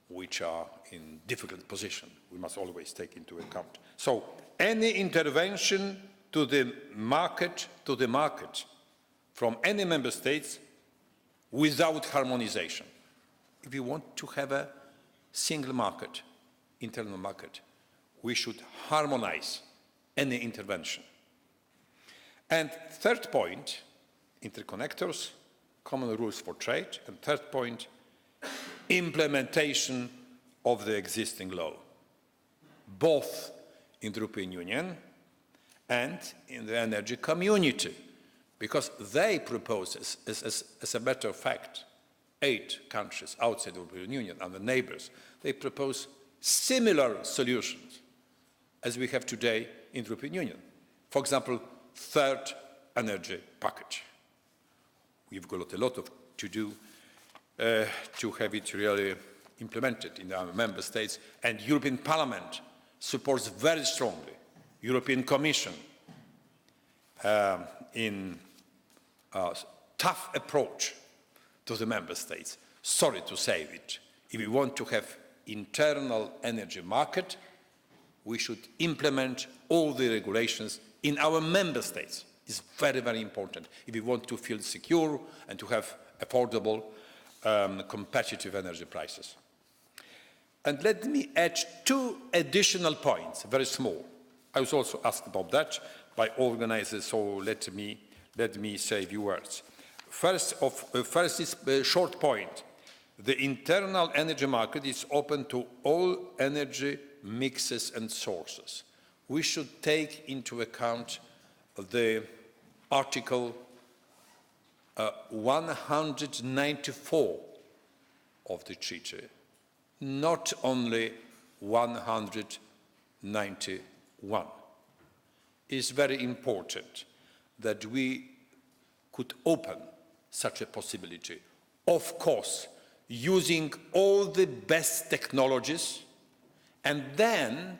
which are in difficult position. We must always take into account. So any intervention to the market from any member states without harmonization. If we want to have a single market, internal market, we should harmonize any intervention. And third point, interconnectors, common rules for trade, and third point, implementation of the existing law, both in the European Union and in the energy community, because they propose, as a matter of fact, 8 countries outside the European Union and the neighbors, they propose similar solutions as we have today in the European Union. For example, third energy package. We've got a lot to do to have it really implemented in our member states, and European Parliament supports very strongly European Commission in a tough approach to the member states. Sorry to say it, if we want to have internal energy market, we should implement all the regulations in our member states. It's very, very important if we want to feel secure and to have affordable, competitive energy prices. And let me add 2 additional points, very small. I was also asked about that by organizers, so let me say a few words. First is a short point. The internal energy market is open to all energy mixes and sources. We should take into account the Article 194 of the treaty, not only 191. It's very important that we could open such a possibility. Of course, using all the best technologies, and then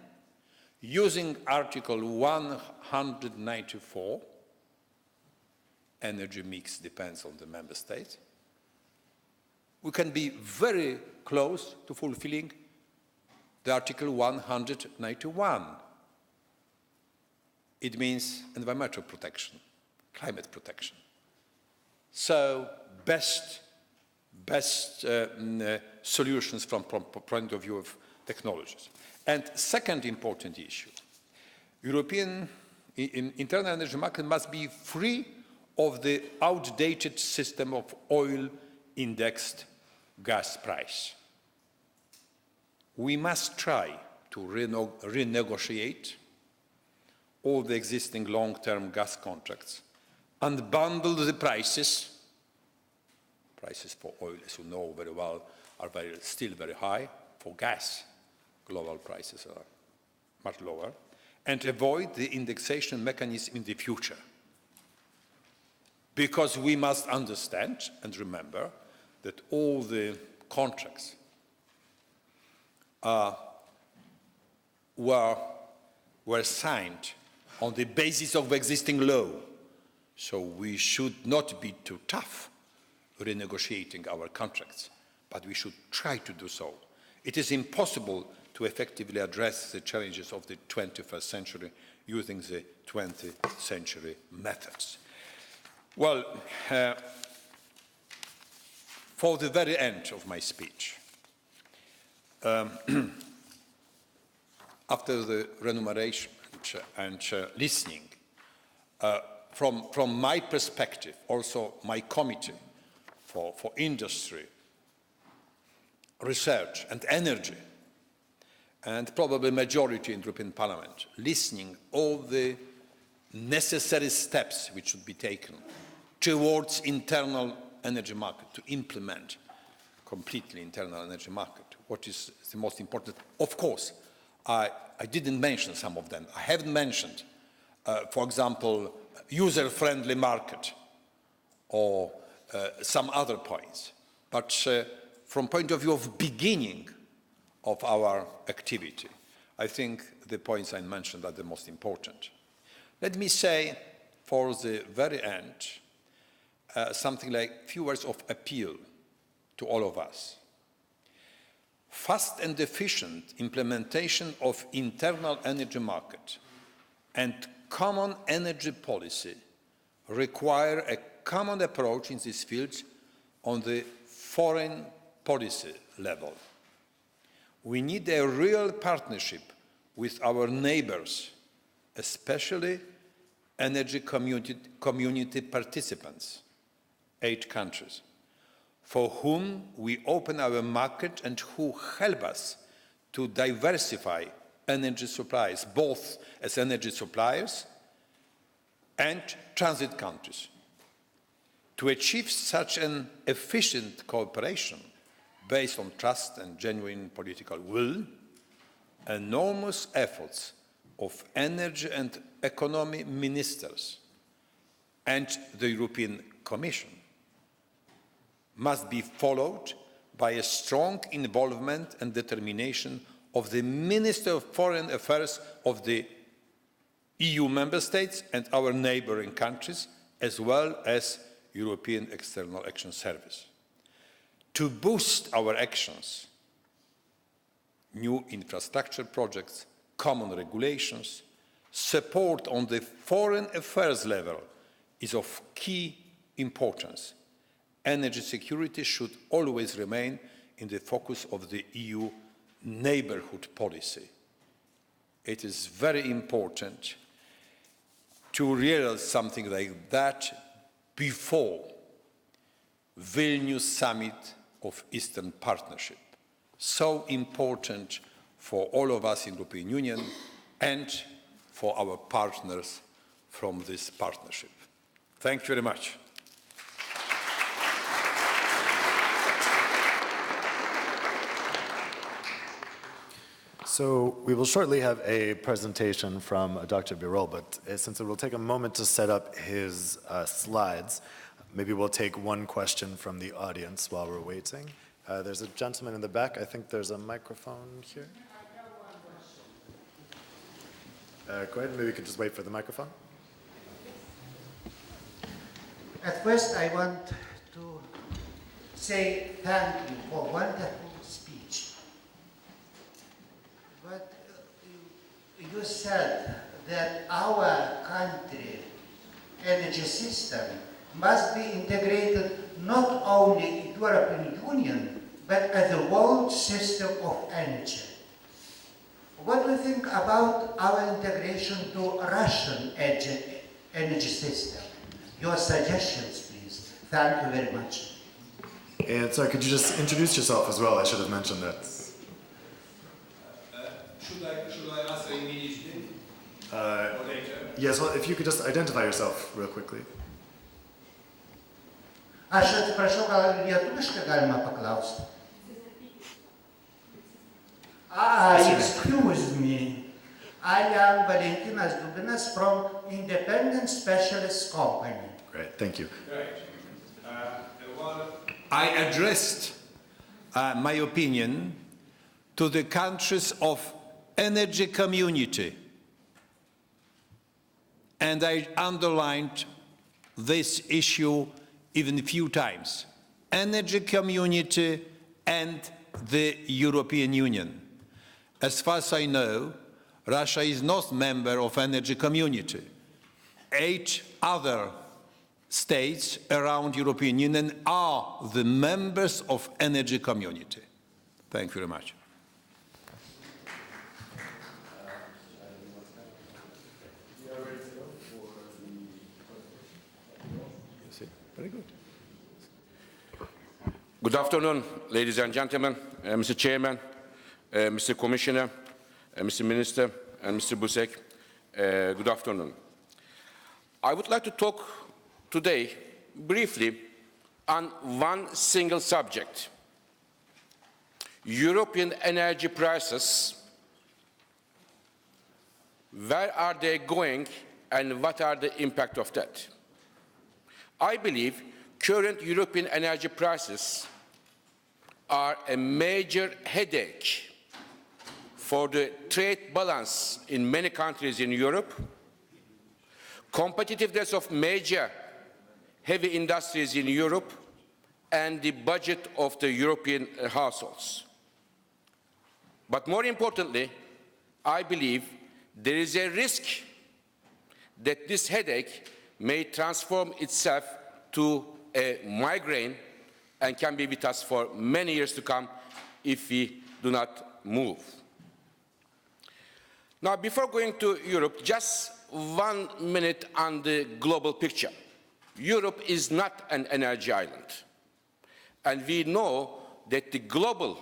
using Article 194, energy mix depends on the member state, we can be very close to fulfilling the Article 191. It means environmental protection, climate protection. So best solutions from point of view of technologies. And second important issue, European internal energy market must be free of the outdated system of oil-indexed gas price. We must try to renegotiate all the existing long-term gas contracts and bundle the prices. Prices for oil, as you know very well, are still very high. For gas, global prices are much lower, and avoid the indexation mechanism in the future. Because we must understand and remember that all the contracts were signed on the basis of existing law. So we should not be too tough renegotiating our contracts, but we should try to do so. It is impossible to effectively address the challenges of the 21st century using the 20th century methods. Well, for the very end of my speech, after the remuneration and listening, from my perspective, also my committee for industry, research and energy, and probably majority in the European Parliament, listening all the necessary steps which should be taken towards internal energy market, to implement completely internal energy market. What is the most important? Of course, I didn't mention some of them. I haven't mentioned, for example, user-friendly market or some other points. But from point of view of beginning of our activity, I think the points I mentioned are the most important. Let me say for the very end something like few words of appeal to all of us. Fast and efficient implementation of internal energy market and common energy policy require a common approach in this field on the foreign policy level. We need a real partnership with our neighbors, especially energy community participants, 8 countries, for whom we open our market and who help us to diversify energy supplies, both as energy suppliers and transit countries. To achieve such an efficient cooperation based on trust and genuine political will, enormous efforts of energy and economy ministers and the European Commission must be followed by a strong involvement and determination of the Minister of Foreign Affairs of the EU member states and our neighbouring countries, as well as European External Action Service. To boost our actions, new infrastructure projects, common regulations, support on the foreign affairs level is of key importance. Energy security should always remain in the focus of the EU neighbourhood policy. It is very important to realize something like that before Vilnius Summit of Eastern Partnership. So important for all of us in the European Union and for our partners from this partnership. Thank you very much. So we will shortly have a presentation from Dr. Birol, but since it will take a moment to set up his slides, maybe we'll take one question from the audience while we're waiting. There's a gentleman in the back. I think there's a microphone here. Go ahead, maybe we could just wait for the microphone. At first, I want to say thank you for wonderful speech. But you said that our country energy system must be integrated not only in European Union, but as a world system of energy. What do you think about our integration to Russian energy system? Your suggestions, please. Thank you very much. And sorry, could you just introduce yourself as well? I should have mentioned that. Should I answer immediately? Or later? Yes, well, if you could just identify yourself real quickly. Aš atsiprašau, gal lietuviškai galima paklausti? Excuse me. I am Valentinas Dubinas from Independent Specialist Company. Great, thank you. Right. I addressed my opinion to the countries of energy community, and I underlined this issue even a few times. Energy community and the European Union. As far as I know, Russia is not a member of energy community. 8 other states around European Union are the members of energy community. Thank you very much. Very good. Good afternoon, ladies and gentlemen, Mr. Chairman, Mr. Commissioner, Mr. Minister, and Mr. Busek. Good afternoon. I would like to talk today briefly on one single subject: European energy prices. Where are they going and what are the impact of that? I believe current European energy prices are a major headache for the trade balance in many countries in Europe, competitiveness of major heavy industries in Europe, and the budget of the European households. But more importantly, I believe there is a risk that this headache may transform itself to a migraine and can be with us for many years to come if we do not move. Now, before going to Europe, just 1 minute on the global picture. Europe is not an energy island. And we know that the global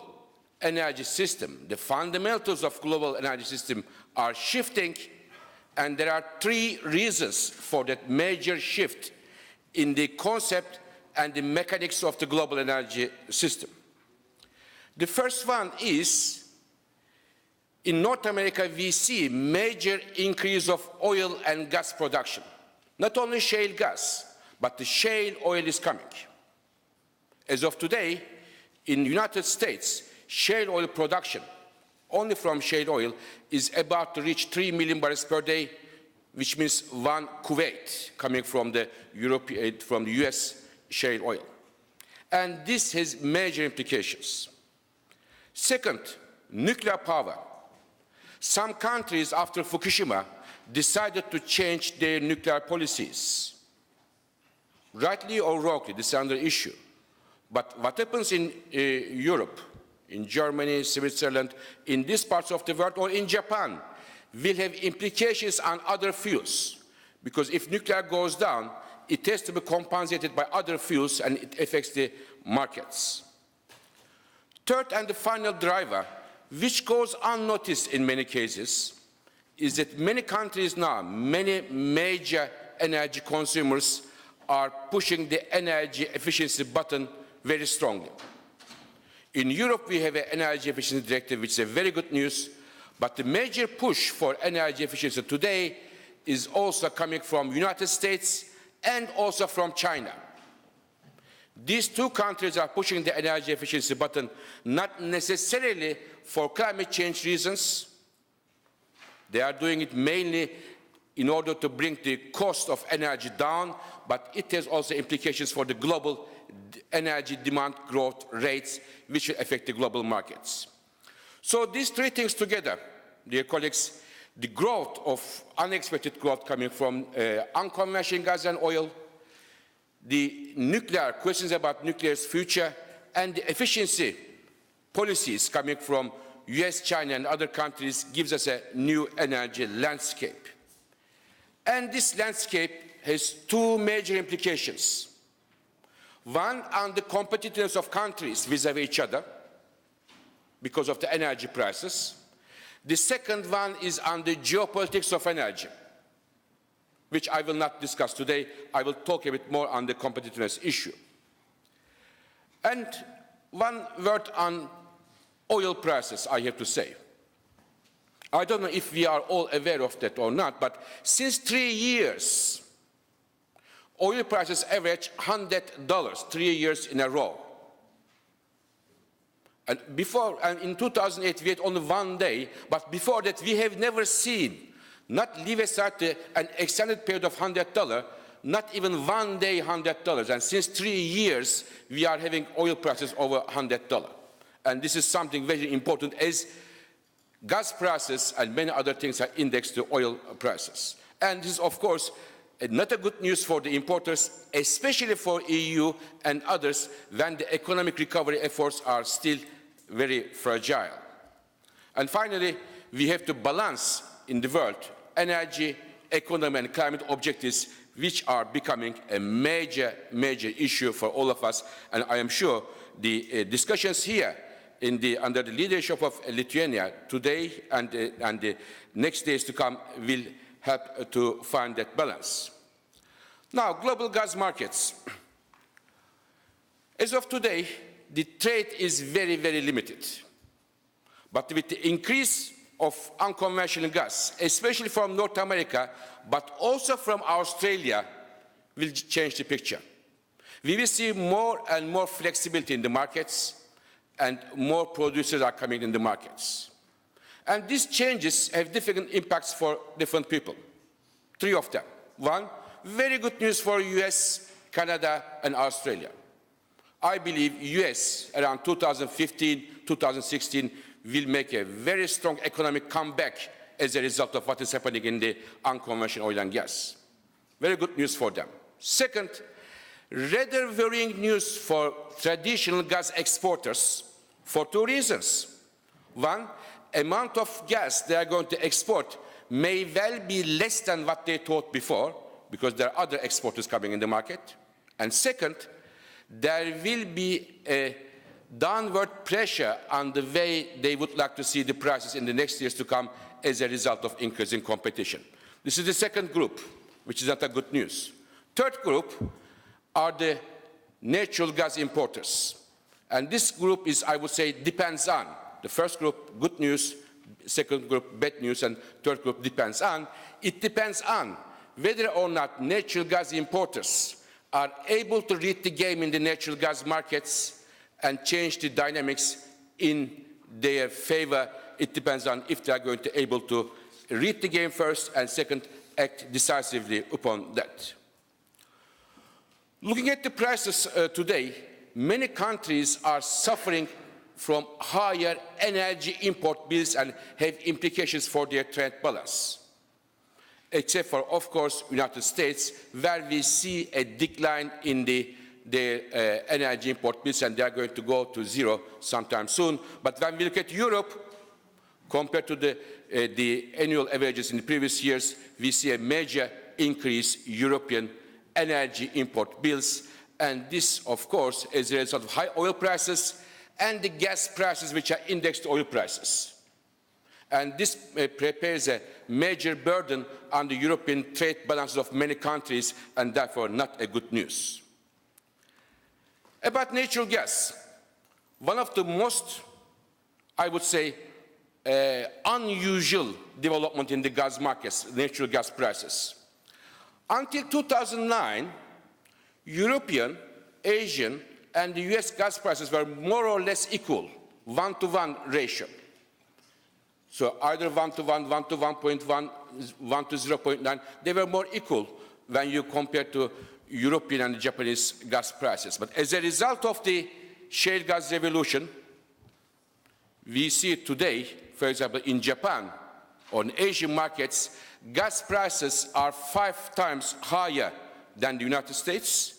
energy system, the fundamentals of global energy system are shifting, and there are 3 reasons for that major shift in the concept and the mechanics of the global energy system. The first one is, in North America, we see major increase of oil and gas production. Not only shale gas, but the shale oil is coming. As of today, in the United States, shale oil production, only from shale oil, is about to reach 3 million barrels per day, which means one Kuwait coming from the US shale oil. And this has major implications. Second, nuclear power. Some countries, after Fukushima, decided to change their nuclear policies. Rightly or wrongly, this is another issue. But what happens in Europe, in Germany, Switzerland, in these parts of the world, or in Japan, will have implications on other fuels. Because if nuclear goes down, it has to be compensated by other fuels, and it affects the markets. Third and the final driver, which goes unnoticed in many cases, is that many countries now, many major energy consumers are pushing the energy efficiency button very strongly. In Europe, we have an energy efficiency directive, which is a very good news, but the major push for energy efficiency today is also coming from the United States and also from China. These two countries are pushing the energy efficiency button, not necessarily for climate change reasons. They are doing it mainly in order to bring the cost of energy down, but it has also implications for the global energy demand growth rates, which will affect the global markets. So these three things together, dear colleagues, the growth of unexpected growth coming from unconventional gas and oil, the nuclear questions about nuclear's future, and the efficiency policies coming from US, China, and other countries gives us a new energy landscape. And this landscape has two major implications. One, on the competitiveness of countries vis-à-vis each other, because of the energy prices. The second one is on the geopolitics of energy, which I will not discuss today. I will talk a bit more on the competitiveness issue. And one word on oil prices, I have to say. I don't know if we are all aware of that or not, but since 3 years, oil prices average $100 3 years in a row. And in 2008, we had only 1 day, but before that, we have never seen, not leave aside an extended period of $100, not even 1 day $100. And since 3 years, we are having oil prices over $100. And this is something very important, as gas prices and many other things are indexed to oil prices. And this is, of course, not a good news for the importers, especially for EU and others, when the economic recovery efforts are still very fragile. And finally, we have to balance in the world energy, economy, and climate objectives, which are becoming a major, major issue for all of us. And I am sure the discussions here under the leadership of Lithuania today and the next days to come will help to find that balance. Now, global gas markets. As of today, the trade is very, very limited. But with the increase of unconventional gas, especially from North America, but also from Australia, will change the picture. We will see more and more flexibility in the markets, and more producers are coming in the markets. And these changes have different impacts for different people. 3 of them. One, very good news for US, Canada, and Australia. I believe US around 2015, 2016 will make a very strong economic comeback as a result of what is happening in the unconventional oil and gas. Very good news for them. Second, rather worrying news for traditional gas exporters for 2 reasons. One, amount of gas they are going to export may well be less than what they thought before, because there are other exporters coming in the market. And second, there will be a downward pressure on the way they would like to see the prices in the next years to come as a result of increasing competition. This is the second group, which is not a good news. Third group are the natural gas importers. And this group is, I would say, depends on. The first group, good news, second group, bad news, and third group depends on. It depends on whether or not natural gas importers are able to read the game in the natural gas markets and change the dynamics in their favor. It depends on if they are going to be able to read the game first, and second, act decisively upon that. Looking at the prices today, many countries are suffering from higher energy import bills and have implications for their trade balance. Except for, of course, United States, where we see a decline in their energy import bills, and they are going to go to zero sometime soon. But when we look at Europe, compared to the annual averages in the previous years, we see a major increase in European energy import bills. And this, of course, is a result of high oil prices and the gas prices, which are indexed to oil prices. And this prepares a major burden on the European trade balances of many countries, and therefore not a good news. About natural gas, one of the most, I would say, unusual development in the gas markets, natural gas prices. Until 2009, European, Asian, and the US gas prices were more or less equal, 1-to-1 ratio. So either 1-to-1, 1 to 1.1, 1 to 0.9, they were more equal when you compare to European and Japanese gas prices. But as a result of the shale gas revolution, we see today, for example, in Japan, on Asian markets, gas prices are 5 times higher than the United States,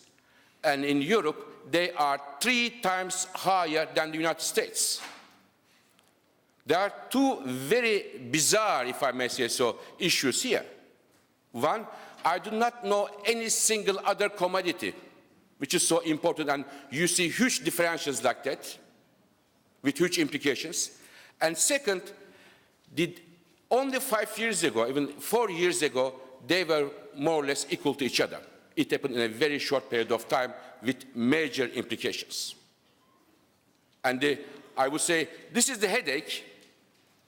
and in Europe, they are 3 times higher than the United States. There are two very bizarre, if I may say so, issues here. One, I do not know any single other commodity which is so important, and you see huge differentials like that, with huge implications. And second, only 5 years ago, even 4 years ago, they were more or less equal to each other. It happened in a very short period of time with major implications. And I would say this is the headache,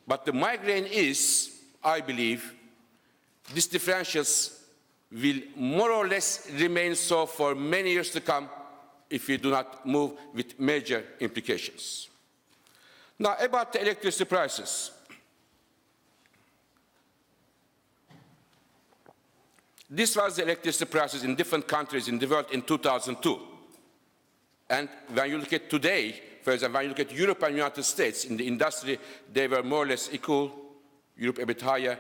but the migraine is, I believe, these differentials will more or less remain so for many years to come if we do not move with major implications. Now, about the electricity prices. This was the electricity prices in different countries in the world in 2002. And when you look at today, for example, when you look at Europe and United States, in the industry, they were more or less equal, Europe a bit higher,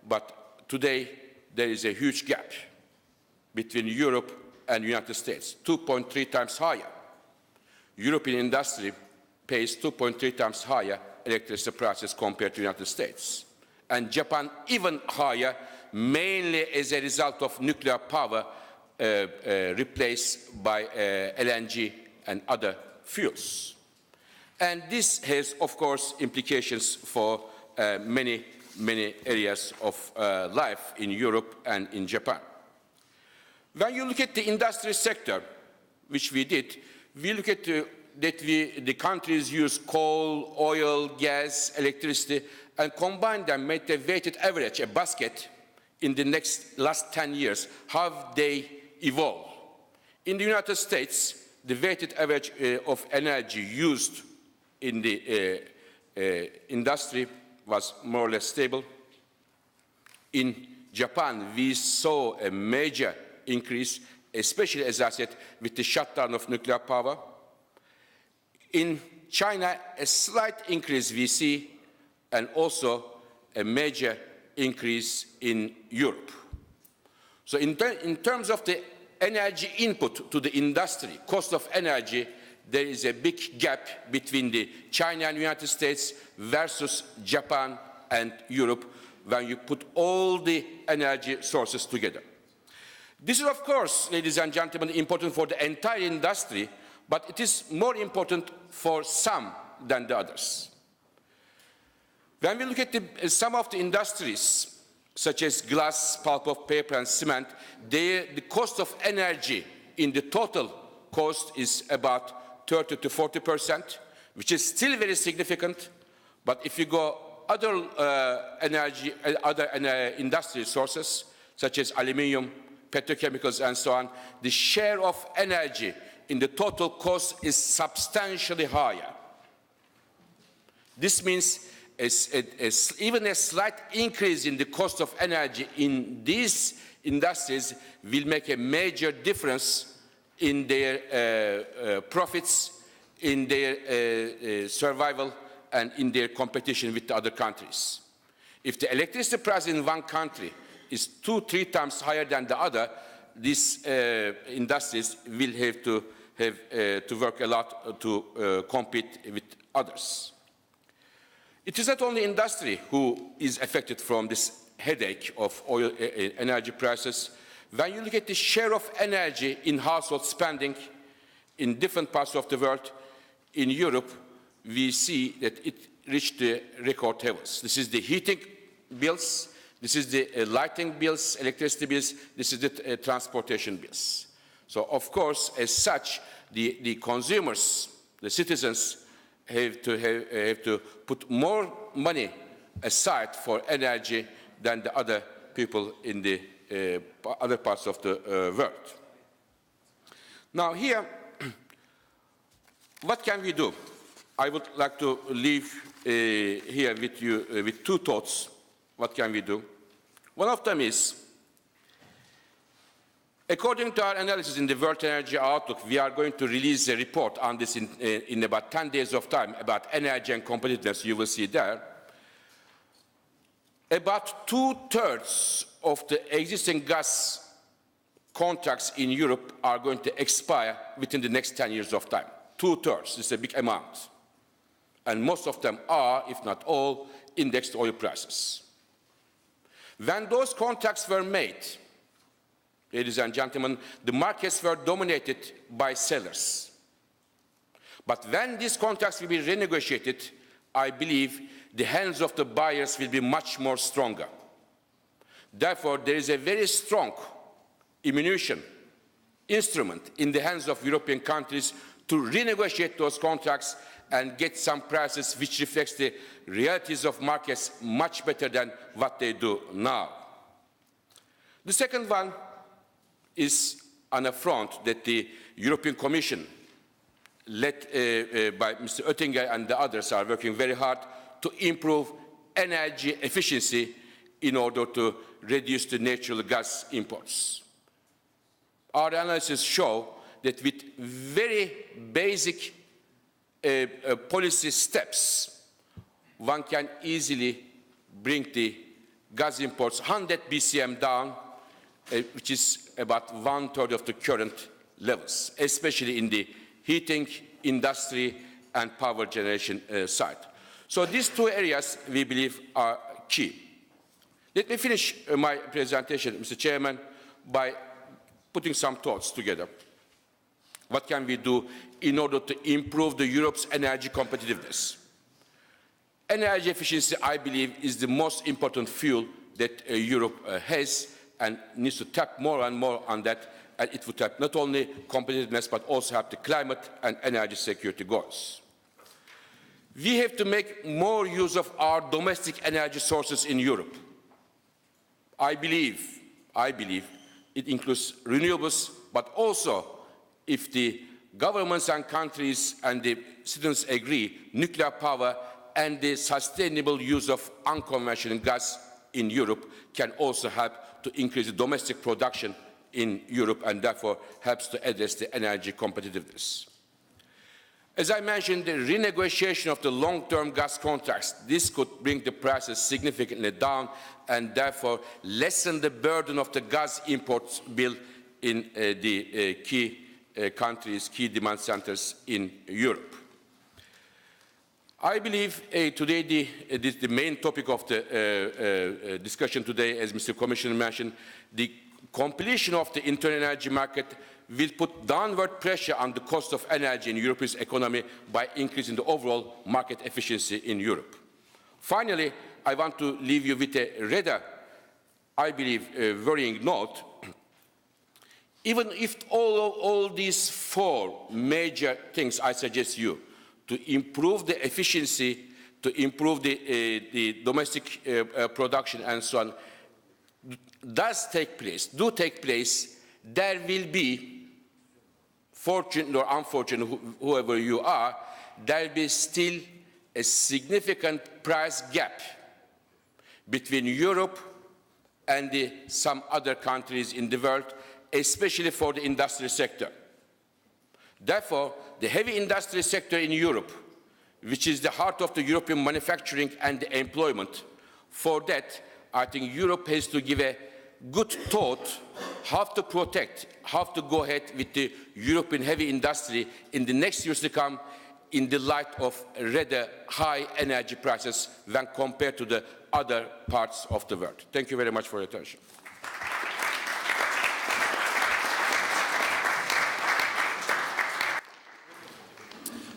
but today there is a huge gap between Europe and United States, 2.3 times higher. European industry pays 2.3 times higher electricity prices compared to the United States. And Japan even higher, mainly as a result of nuclear power replaced by LNG and other fuels. And this has, of course, implications for many areas of life in Europe and in Japan. When you look at the industry sector, which we did, we look at the countries use coal, oil, gas, electricity, and combine them, make a weighted average, a basket, in the last 10 years, how they evolve. In the United States, the weighted average of energy used in the industry was more or less stable. In Japan, we saw a major increase, especially, as I said, with the shutdown of nuclear power. In China, a slight increase we see, and also a major increase in Europe. So in terms of the energy input to the industry, cost of energy, there is a big gap between the China and United States versus Japan and Europe when you put all the energy sources together. This is, of course, ladies and gentlemen, important for the entire industry, but it is more important for some than the others. When we look at some of the industries, such as glass, pulp of paper, and cement, the cost of energy in the total cost is about 30 to 40%, which is still very significant. But if you go other industry sources, such as aluminium, petrochemicals, and so on, the share of energy in the total cost is substantially higher. This means even a slight increase in the cost of energy in these industries will make a major difference in their profits, in their survival, and in their competition with the other countries. If the electricity price in one country is 2-3 times higher than the other, these industries will have to work a lot to compete with others. It is not only industry who is affected from this headache of oil energy prices. When you look at the share of energy in household spending in different parts of the world, in Europe, we see that it reached the record levels. This is the heating bills, this is the lighting bills, electricity bills, this is the transportation bills. So, of course, as such, the consumers, the citizens, have to put more money aside for energy than the other people in the other parts of the world. Now here, what can we do? I would like to leave here with you with two thoughts. What can we do? One of them is, according to our analysis in the World Energy Outlook, we are going to release a report on this in about 10 days of time about energy and competitiveness. You will see there. About 2/3 of the existing gas contracts in Europe are going to expire within the next 10 years of time. 2/3 is a big amount. And most of them are, if not all, indexed oil prices. When those contracts were made, ladies and gentlemen, the markets were dominated by sellers. But when these contracts will be renegotiated, I believe the hands of the buyers will be much more stronger. Therefore, there is a very strong ammunition instrument in the hands of European countries to renegotiate those contracts and get some prices which reflects the realities of markets much better than what they do now. The second one is on a front that the European Commission, led by Mr. Oettinger and the others, are working very hard to improve energy efficiency in order to reduce the natural gas imports. Our analysis show that with very basic policy steps, one can easily bring the gas imports 100 BCM down, which is about 1/3 of the current levels, especially in the heating, industry, and power generation side. So these two areas, we believe, are key. Let me finish my presentation, Mr. Chairman, by putting some thoughts together. What can we do in order to improve Europe's energy competitiveness? Energy efficiency, I believe, is the most important fuel that Europe has and needs to tap more and more on that, and it would tap not only competitiveness but also have the climate and energy security goals. We have to make more use of our domestic energy sources in Europe. I believe it includes renewables, but also, if the governments and countries and the citizens agree, nuclear power and the sustainable use of unconventional gas in Europe can also help to increase the domestic production in Europe and therefore helps to address the energy competitiveness. As I mentioned, the renegotiation of the long-term gas contracts, this could bring the prices significantly down and therefore lessen the burden of the gas imports bill in the key countries, key demand centers in Europe. I believe today the main topic of the discussion today, as Mr. Commissioner mentioned, the completion of the internal energy market will put downward pressure on the cost of energy in Europe's economy by increasing the overall market efficiency in Europe. Finally, I want to leave you with a rather, I believe, worrying note. even if all these four major things I suggest you, to improve the efficiency, to improve the domestic production and so on, do take place, there will be, fortunate or unfortunate, whoever you are, there will be still a significant price gap between Europe and some other countries in the world, especially for the industry sector. Therefore, the heavy industry sector in Europe, which is the heart of the European manufacturing and the employment, for that, I think Europe has to give a good thought how to protect, how to go ahead with the European heavy industry in the next years to come in the light of rather high energy prices when compared to the other parts of the world. Thank you very much for your attention.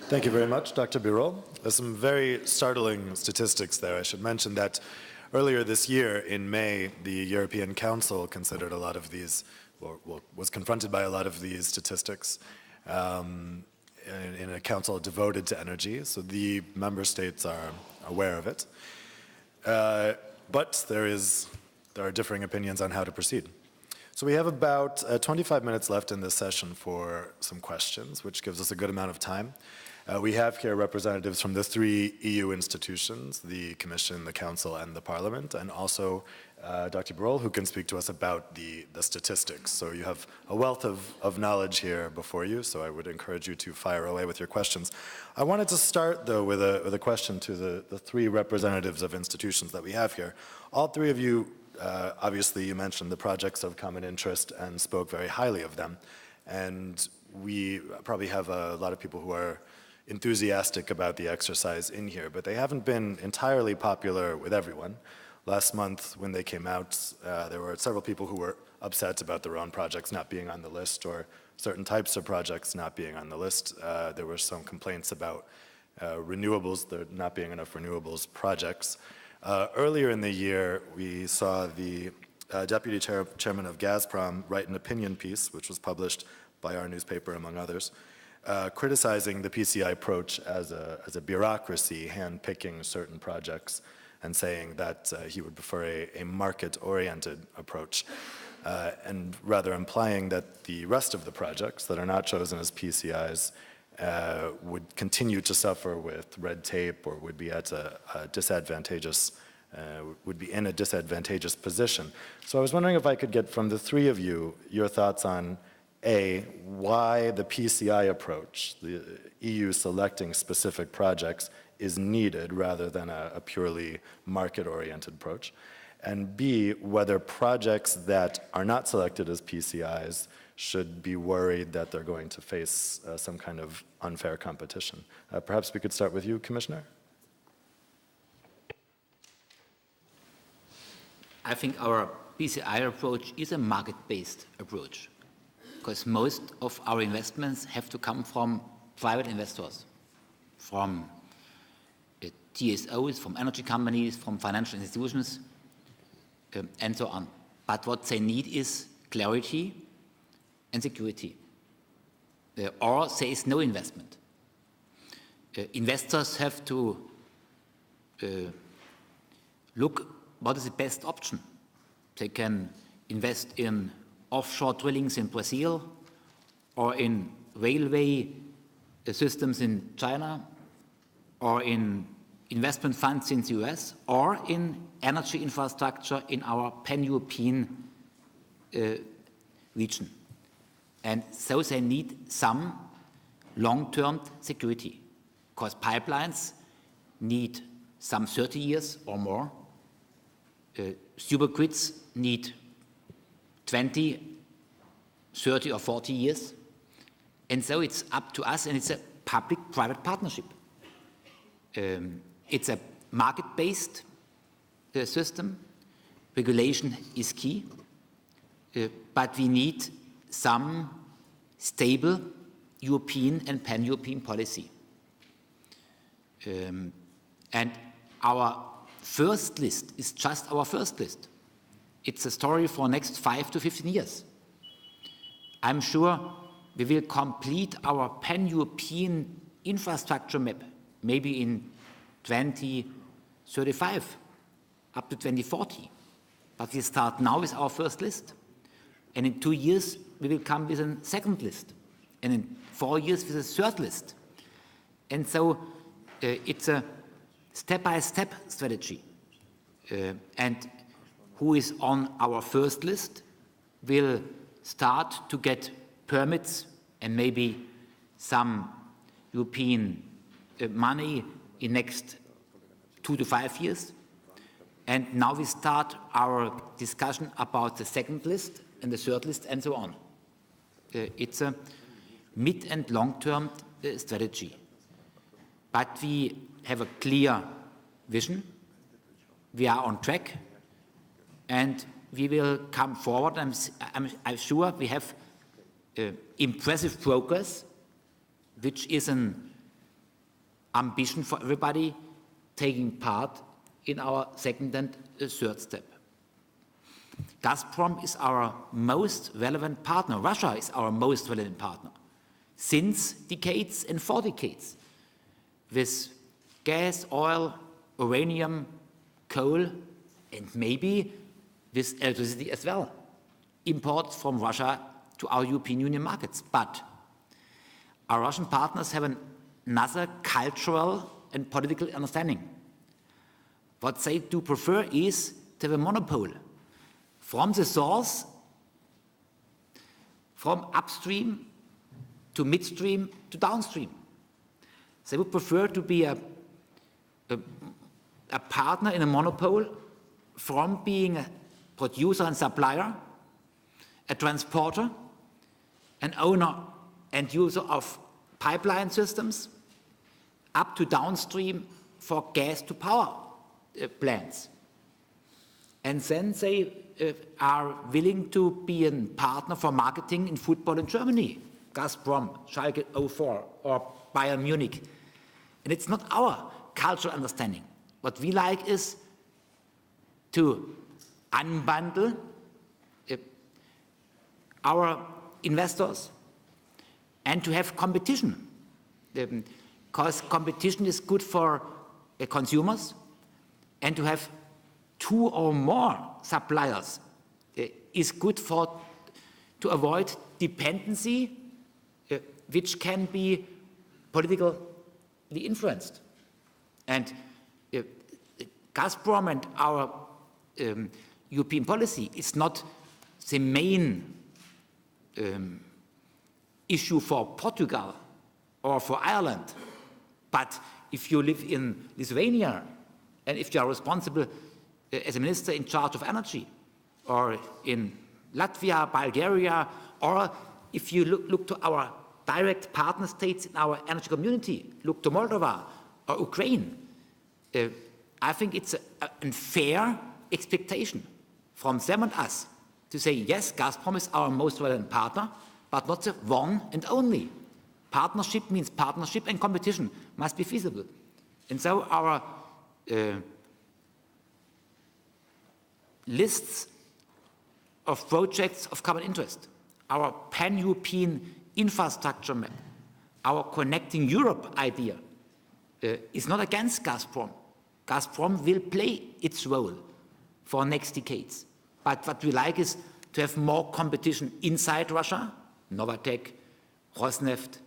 Thank you very much, Dr. Birol. There's some very startling statistics there. I should mention that earlier this year, in May, the European Council considered a lot of these, or was confronted by a lot of these statistics in a council devoted to energy, so the member states are aware of it. But there are differing opinions on how to proceed. So we have about 25 minutes left in this session for some questions, which gives us a good amount of time. We have here representatives from the three EU institutions, the Commission, the Council, and the Parliament, and also Dr. Birol, who can speak to us about the statistics. So you have a wealth of knowledge here before you, so I would encourage you to fire away with your questions. I wanted to start, though, with a question to the three representatives of institutions that we have here. All three of you, obviously, you mentioned the projects of common interest and spoke very highly of them. And we probably have a lot of people who are enthusiastic about the exercise in here, but they haven't been entirely popular with everyone. Last month, when they came out, there were several people who were upset about their own projects not being on the list, or certain types of projects not being on the list. There were some complaints about renewables, there not being enough renewables projects. Earlier in the year, we saw the Deputy Chairman of Gazprom write an opinion piece, which was published by our newspaper, among others, criticizing the PCI approach as a bureaucracy, hand-picking certain projects, and saying that he would prefer a market-oriented approach, and rather implying that the rest of the projects that are not chosen as PCIs would continue to suffer with red tape, or would be at a disadvantageous, would be in a disadvantageous position. So I was wondering if I could get from the three of you your thoughts on A, why the PCI approach, the EU selecting specific projects, is needed rather than a purely market-oriented approach, and B, whether projects that are not selected as PCIs should be worried that they're going to face some kind of unfair competition. Perhaps we could start with you, Commissioner? I think our PCI approach is a market-based approach, because most of our investments have to come from private investors, from TSOs, from energy companies, from financial institutions, and so on. But what they need is clarity and security, or there is no investment. Investors have to look what is the best option. They can invest in offshore drillings in Brazil, or in railway systems in China, or in investment funds in the US, or in energy infrastructure in our pan-European region. And so they need some long-term security, because pipelines need some 30 years or more. Supergrids need 20, 30 or 40 years. And so it's up to us, and it's a public-private partnership. It's a market-based system. Regulation is key, but we need some stable European and pan-European policy. And our first list is just our first list. It's a story for the next 5 to 15 years. I'm sure we will complete our pan-European infrastructure map maybe in 2035, up to 2040. But we start now with our first list. And in 2 years, we will come with a second list. And in 4 years, with a third list. And so it's a step-by-step strategy. And who is on our first list will start to get permits and maybe some European money in next 2 to 5 years. And now we start our discussion about the second list and the third list and so on. It's a mid and long-term strategy. But we have a clear vision. We are on track, and we will come forward. I'm sure we have impressive progress, which is an ambition for everybody taking part in our second and third step. Gazprom is our most relevant partner. Russia is our most relevant partner since decades and for decades, with gas, oil, uranium, coal, and maybe with electricity as well, imports from Russia to our European Union markets. But our Russian partners have another cultural and political understanding. What they do prefer is to have a monopoly from the source, from upstream to midstream to downstream. They would prefer to be a partner in a monopoly from being a producer and supplier, a transporter, an owner and user of pipeline systems, up to downstream for gas to power plants. And then they are willing to be a partner for marketing in football in Germany, Gazprom, Schalke 04, or Bayern Munich. And it's not our cultural understanding. What we like is to unbundle our investors and to have competition, because competition is good for consumers, and to have 2 or more suppliers is good to avoid dependency, which can be politically influenced. And Gazprom and our European policy is not the main issue for Portugal or for Ireland. But if you live in Lithuania and if you are responsible as a minister in charge of energy, or in Latvia, Bulgaria, or if you look to our direct partner states in our energy community, look to Moldova or Ukraine, I think it's a fair expectation from them and us to say, yes, Gazprom is our most relevant partner, but not the one and only. Partnership means partnership, and competition must be feasible. And so our lists of projects of common interest, our pan-European infrastructure map, our Connecting Europe idea is not against Gazprom. Gazprom will play its role for next decades. But what we like is to have more competition inside Russia, Novatek, Rosneft,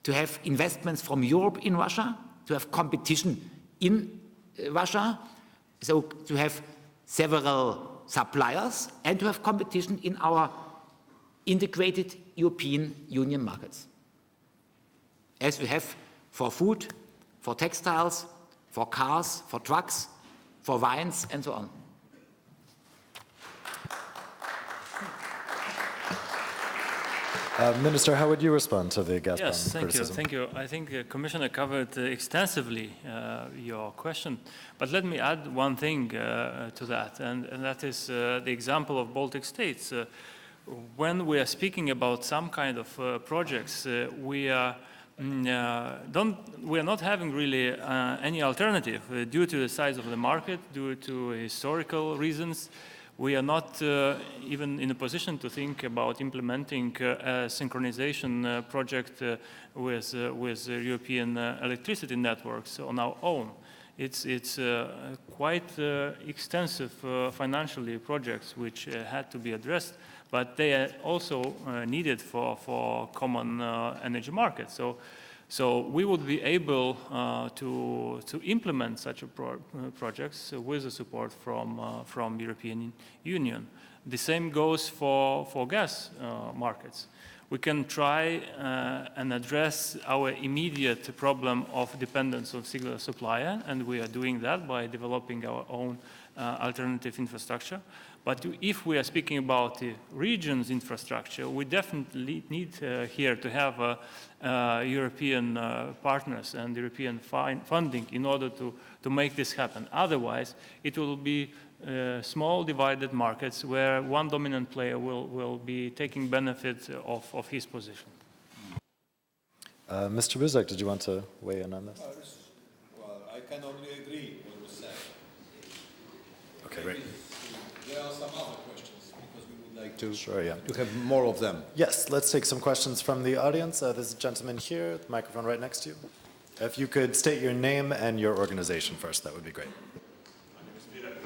to have investments from Europe in Russia, to have competition in Russia, so to have several suppliers, and to have competition in our integrated European Union markets, as we have for food, for textiles, for cars, for trucks, for wines, and so on. Minister, how would you respond to the Gazprom criticism? criticism? Thank you. I think the Commissioner covered extensively your question. But let me add one thing to that, and that is the example of Baltic states. When we are speaking about some kind of projects, we are not having really any alternative due to the size of the market, due to historical reasons. we are not even in a position to think about implementing a synchronization project with European electricity networks on our own. It's quite extensive financially projects which had to be addressed, but they are also needed for common energy markets. So we would be able to implement such projects with the support from European Union. The same goes for gas markets. We can try and address our immediate problem of dependence on single supplier, and we are doing that by developing our own alternative infrastructure. But if we are speaking about the region's infrastructure, we definitely need here to have European partners and European funding in order to make this happen. Otherwise, it will be small divided markets where one dominant player will be taking benefit of his position. Mr. Buzek, did you want to weigh in on this? Well, I can only agree with what was said. Okay, great. There are some other questions because we would like to, Sure, yeah. to have more of them. Yes, let's take some questions from the audience. There's a gentleman here, the microphone right next to you. If you could state your name and your organization first, that would be great.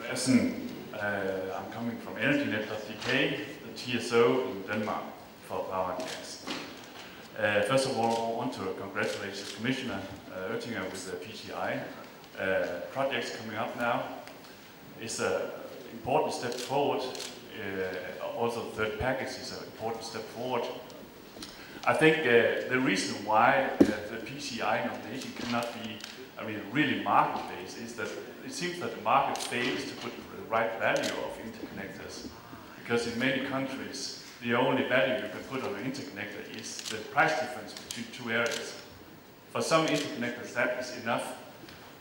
I'm coming from Introductory, the TSO in Denmark for power and gas. First of all, I want to congratulate the Commissioner Oettinger with the PCI projects coming up now. It's an important step forward. Also, the third package is an important step forward. I think the reason why the PCI nomination cannot be, really market-based is that it seems that the market fails to put the right value of interconnectors. Because in many countries, the only value you can put on an interconnector is the price difference between two areas. For some interconnectors, that is enough.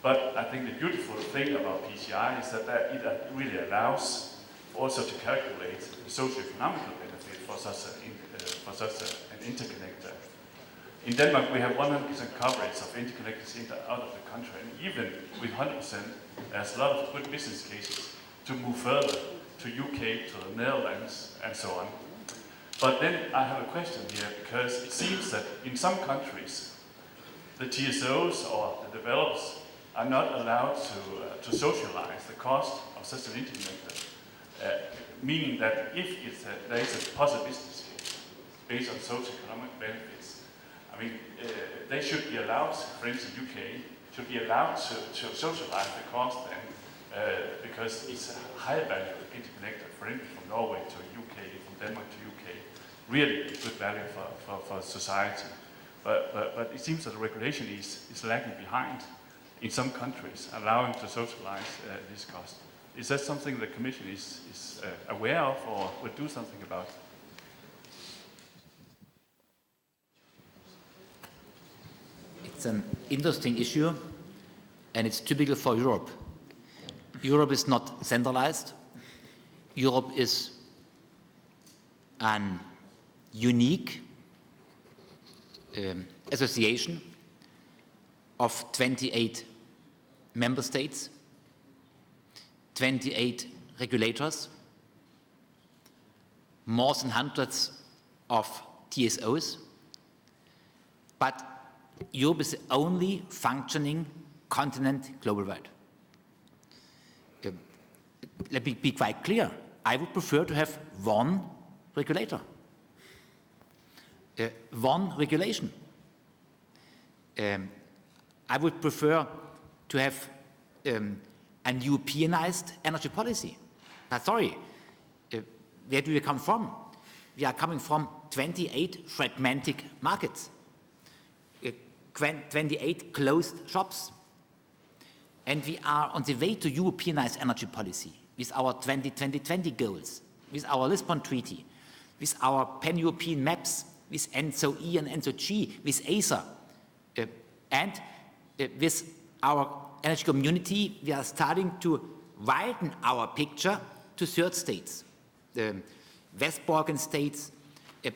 But I think the beautiful thing about PCI is that it really allows also to calculate the socio-economical benefit for such an interconnector. In Denmark, we have 100% coverage of interconnectors out of the country, and even with 100%, there's a lot of good business cases to move further to UK, to the Netherlands, and so on. But then I have a question here, because it seems that in some countries, the TSOs or the developers are not allowed to socialize the cost of such an interconnector, meaning that if there is a positive business case based on socio-economic benefits, they should be allowed, for instance, UK, should be allowed to socialize the cost then, because it's a high value interconnector, for instance, from Norway to UK, from Denmark to UK, really good value for society. But it seems that the regulation is lagging behind in some countries, allowing to socialize this cost. Is that something the Commission is aware of or would do something about? It's an interesting issue, and it's typical for Europe. Europe is not centralized. Europe is an unique association of 28 member states, 28 regulators, more than hundreds of TSOs, but Europe is the only functioning continent global-wide. Let me be quite clear. I would prefer to have one regulator, one regulation. I would prefer to have an Europeanized energy policy. But sorry, where do we come from? We are coming from 28 fragmented markets. 28 closed shops. And we are on the way to Europeanized energy policy with our 2020 goals, with our Lisbon Treaty, with our pan-European maps, with ENTSO-E and ENTSO-G, with ACER. And with our energy community, we are starting to widen our picture to third states, West Balkan states,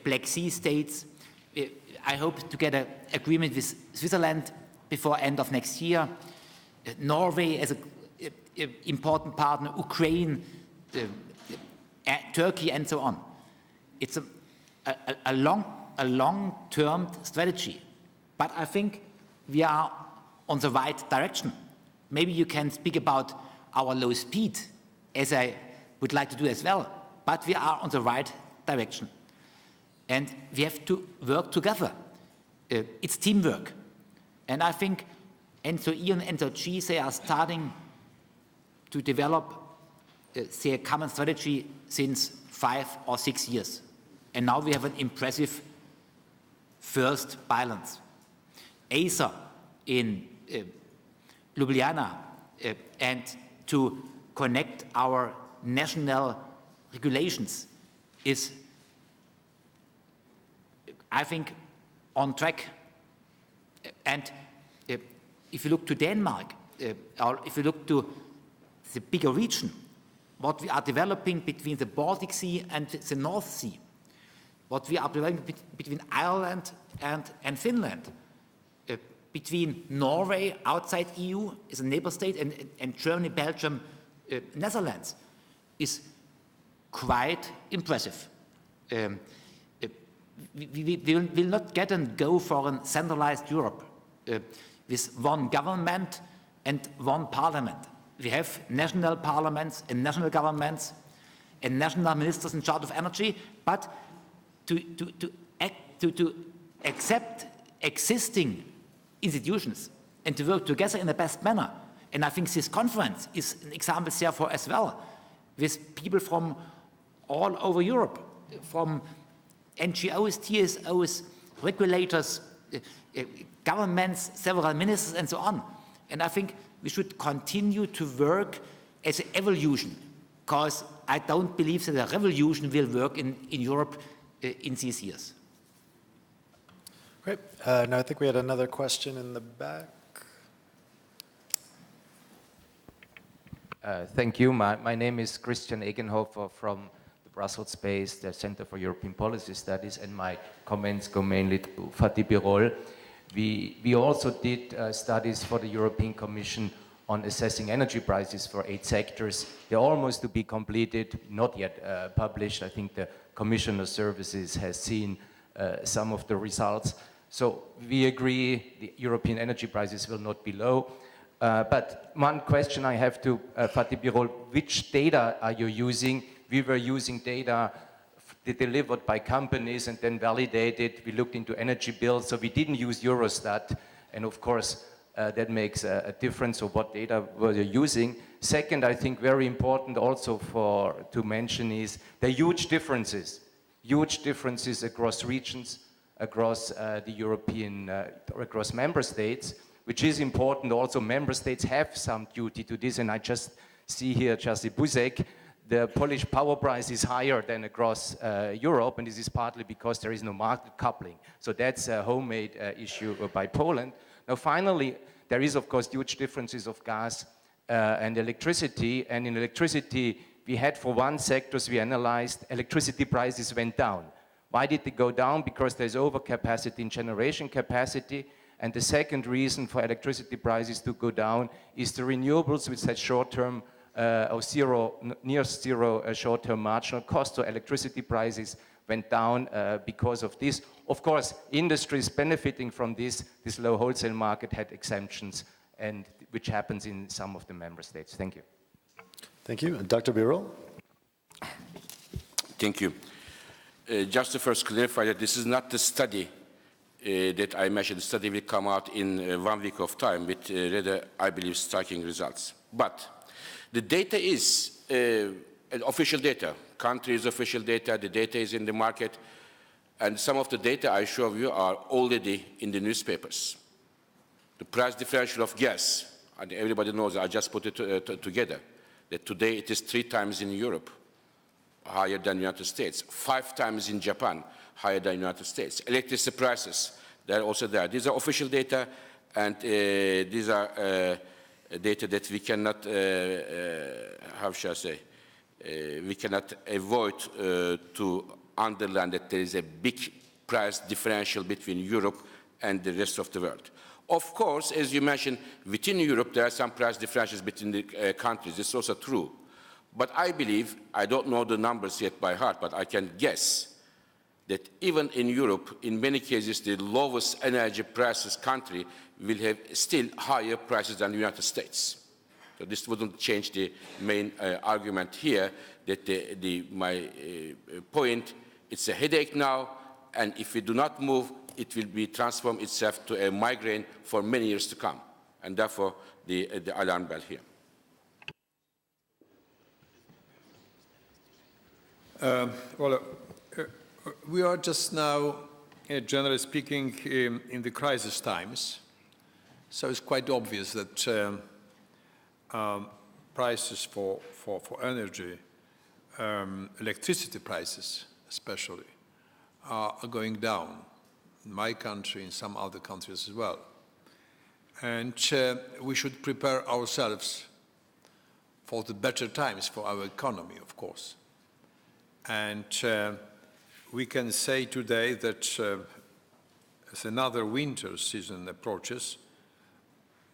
Black Sea states. I hope to get an agreement with Switzerland before end of next year. Norway as an important partner, Ukraine, Turkey and so on. It's a long-term strategy, but I think we are on the right direction. Maybe you can speak about our low speed, as I would like to do as well, but we are on the right direction. And we have to work together. It's teamwork. And I think NSOE and NSOG, they are starting to develop say a common strategy since 5 or 6 years. And now we have an impressive first balance. Acer in Ljubljana and to connect our national regulations is, I think, on track. And if you look to Denmark, or if you look to the bigger region, what we are developing between the Baltic Sea and the North Sea, what we are developing between Ireland and Finland, between Norway outside EU as a neighbor state and Germany, Belgium, Netherlands, is quite impressive. We will not get and go for a centralized Europe with one government and one parliament. We have national parliaments and national governments and national ministers in charge of energy, but to accept existing institutions and to work together in the best manner. And I think this conference is an example therefore as well, with people from all over Europe, from NGOs, TSOs, regulators, governments, several ministers, and so on. And I think we should continue to work as an evolution, because I don't believe that a revolution will work in Europe in these years. Great. Now I think we had another question in the back. Thank you. My name is Christian Egenhofer from the Brussels-based Center for European Policy Studies, and my comments go mainly to Fatih Birol. We also did studies for the European Commission on assessing energy prices for 8 sectors. They're almost to be completed, not yet published. I think the Commissioner Services has seen some of the results. So we agree the European energy prices will not be low. But one question I have to Fatih Birol, which data are you using? We were using data delivered by companies and then validated. We looked into energy bills, so we didn't use Eurostat. And of course, that makes a difference of what data were you using. Second, I think very important also to mention is the huge differences across regions, across the European, across member states, which is important. Also, member states have some duty to this, and I just see here Jerzy Buzek. The Polish power price is higher than across Europe, and this is partly because there is no market coupling. So that's a homemade issue by Poland. Now, finally, there is, of course, huge differences of gas and electricity. And in electricity, we had for one sectors we analyzed, electricity prices went down. Why did they go down? Because there's overcapacity in generation capacity. And the second reason for electricity prices to go down is the renewables, which had short-term or near zero short-term marginal cost. So electricity prices went down because of this. Of course, industries benefiting from this low wholesale market had exemptions, and which happens in some of the member states. Thank you. Thank you. Dr. Birol? Thank you. Just to first clarify that this is not the study that I mentioned. The study will come out in 1 week of time with rather, I believe, striking results. But the data is official data. Countries' official data, the data is in the market, and some of the data I show you are already in the newspapers. The price differential of gas, and everybody knows, I just put it together, that today it is 3 times in Europe, higher than the United States, 5 times in Japan, higher than the United States. Electricity prices, they're also there. These are official data, and these are data that we cannot, how shall I say, we cannot avoid to underline that there is a big price differential between Europe and the rest of the world. Of course, as you mentioned, within Europe there are some price differentials between the countries. This is also true. But I believe, I don't know the numbers yet by heart, but I can guess that even in Europe, in many cases, the lowest energy prices country will have still higher prices than the United States. So this wouldn't change the main argument here, that my point, it's a headache now, and if we do not move, it will be transform itself to a migraine for many years to come. And therefore, the alarm bell here. We are just now, generally speaking, in the crisis times. So it's quite obvious that prices for energy, electricity prices especially, are going down in my country, in some other countries as well. And we should prepare ourselves for the better times for our economy, of course. And we can say today that as another winter season approaches,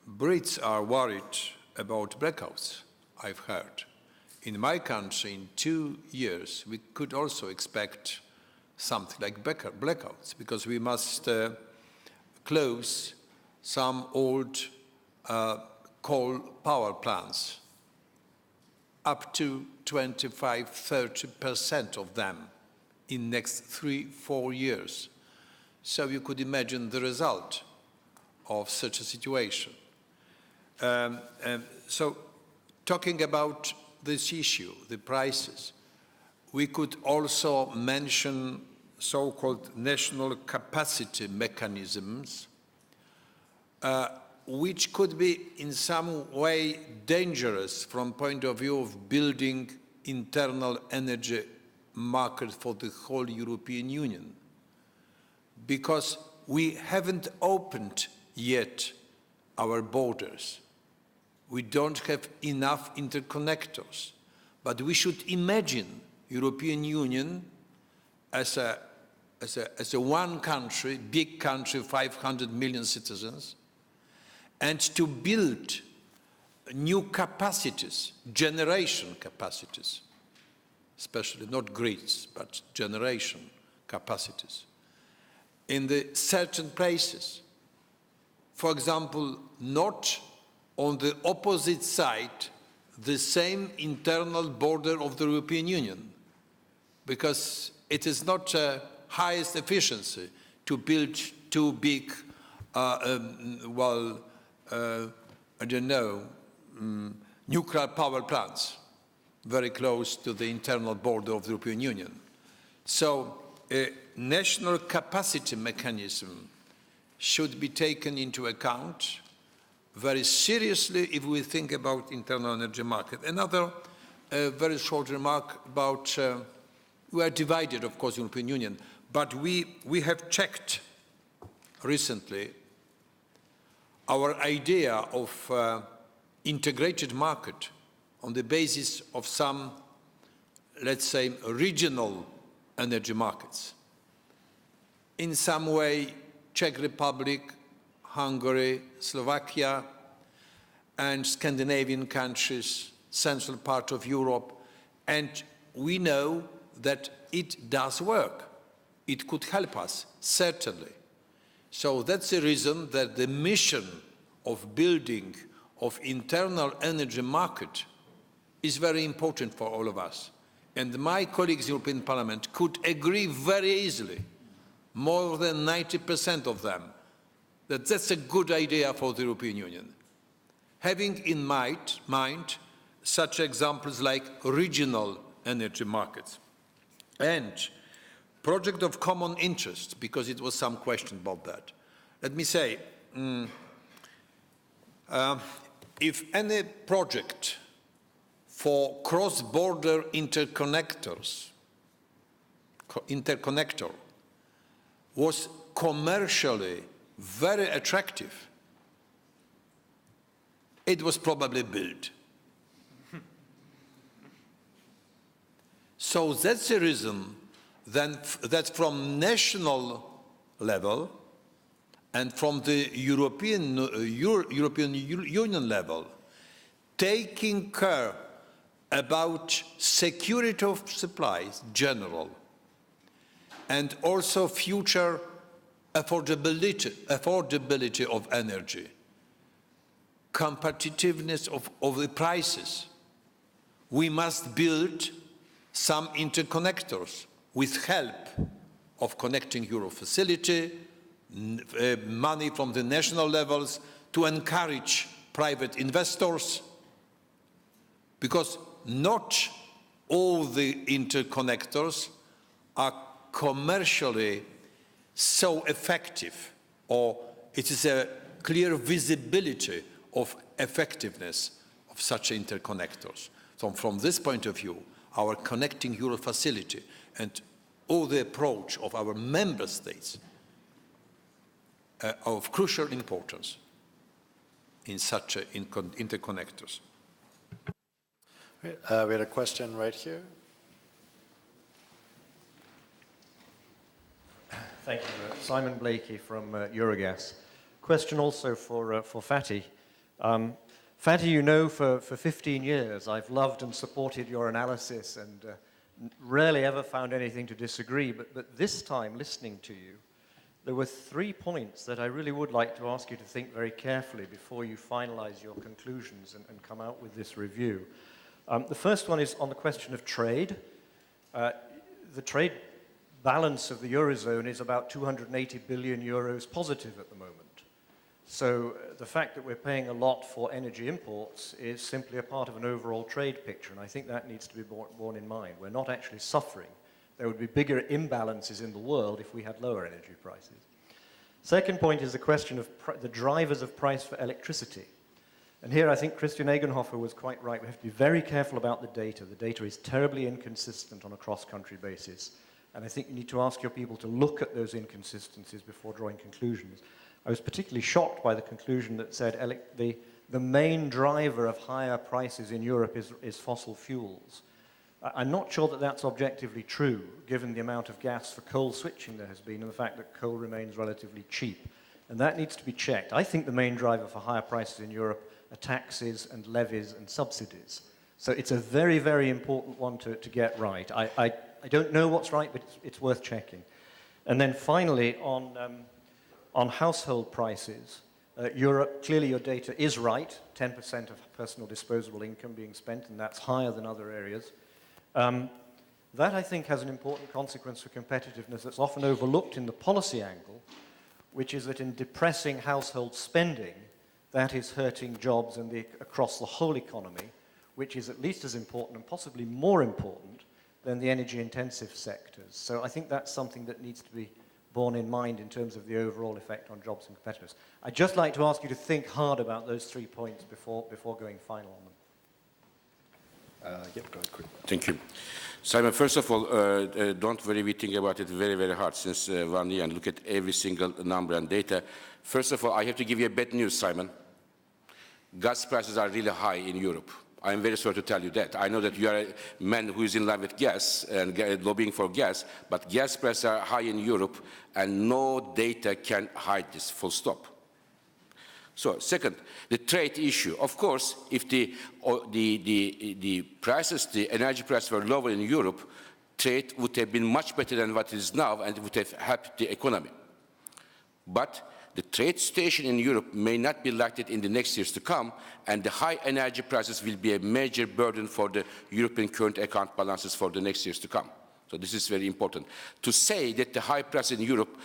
Brits are worried about blackouts, I've heard. In my country, in 2 years, we could also expect something like blackouts, because we must close some old coal power plants, up to 25–30% of them in next 3–4 years. So you could imagine the result of such a situation. So talking about this issue, the prices, we could also mention so-called national capacity mechanisms, which could be in some way dangerous from point of view of building internal energy market for the whole European Union, because we haven't opened yet our borders. We don't have enough interconnectors, but we should imagine European Union as a one country, big country, 500 million citizens, and to build new capacities, generation capacities, especially not grids, but generation capacities, in the certain places. For example, not on the opposite side, the same internal border of the European Union, because it is not highest efficiency to build too big, nuclear power plants very close to the internal border of the European Union. So a national capacity mechanism should be taken into account very seriously if we think about internal energy market. Another very short remark about, we are divided, of course, European Union, but we have checked recently our idea of integrated market on the basis of some, let's say, regional energy markets. In some way, Czech Republic, Hungary, Slovakia, and Scandinavian countries, central part of Europe, and we know that it does work. It could help us, certainly. So that's the reason that the mission of building of internal energy market is very important for all of us. And my colleagues in the European Parliament could agree very easily, more than 90% of them, that that's a good idea for the European Union. Having in mind such examples like regional energy markets and project of common interest, because it was some question about that. Let me say, if any project for cross-border interconnector was commercially very attractive, it was probably built. So that's the reason then that from national level and from the European Union level, taking care about security of supplies, general, and also future affordability of energy, competitiveness of the prices. We must build some interconnectors with help of Connecting Europe facility, money from the national levels to encourage private investors, because not all the interconnectors are commercially so effective, or it is a clear visibility of effectiveness of such interconnectors. So from this point of view, our Connecting Europe facility and all the approach of our member states are of crucial importance in such interconnectors. We had a question right here. Thank you. Simon Blakey from Eurogas. Question also for Fatih. Fatih, you know, for 15 years I've loved and supported your analysis and rarely ever found anything to disagree, but this time, listening to you, there were 3 points that I really would like to ask you to think very carefully before you finalize your conclusions and come out with this review. The first one is on the question of trade. The trade balance of the Eurozone is about 280 billion euros positive at the moment. So the fact that we're paying a lot for energy imports is simply a part of an overall trade picture, and I think that needs to be borne in mind. We're not actually suffering. There would be bigger imbalances in the world if we had lower energy prices. Second point is the question of the drivers of price for electricity. And here I think Christian Egenhofer was quite right. We have to be very careful about the data. The data is terribly inconsistent on a cross-country basis. And I think you need to ask your people to look at those inconsistencies before drawing conclusions. I was particularly shocked by the conclusion that said the main driver of higher prices in Europe is fossil fuels. I'm not sure that that's objectively true, given the amount of gas for coal switching there has been and the fact that coal remains relatively cheap. And that needs to be checked. I think the main driver for higher prices in Europe are taxes and levies and subsidies. So it's a very, very important one to get right. I don't know what's right, but it's worth checking. And then finally, on household prices, Europe, clearly your data is right, 10% of personal disposable income being spent, and that's higher than other areas. That, I think, has an important consequence for competitiveness that's often overlooked in the policy angle, which is that in depressing household spending, that is hurting jobs across the whole economy, which is at least as important and possibly more important than the energy-intensive sectors. So I think that's something that needs to be borne in mind in terms of the overall effect on jobs and competitiveness. I'd just like to ask you to think hard about those 3 points before going final on them. Yep, go ahead, quick. Thank you. Simon, first of all, don't worry, we think about it very, very hard since 1 year and look at every single number and data. First of all, I have to give you a bad news, Simon. Gas prices are really high in Europe. I'm very sorry to tell you that. I know that you are a man who is in love with gas and lobbying for gas, but gas prices are high in Europe and no data can hide this, full stop. So, second, the trade issue. Of course, if the prices, the energy prices were lower in Europe, trade would have been much better than what it is now and it would have helped the economy. But the trade situation in Europe may not be like that in the next years to come, and the high energy prices will be a major burden for the European current account balances for the next years to come. So this is very important. To say that the high price in Europe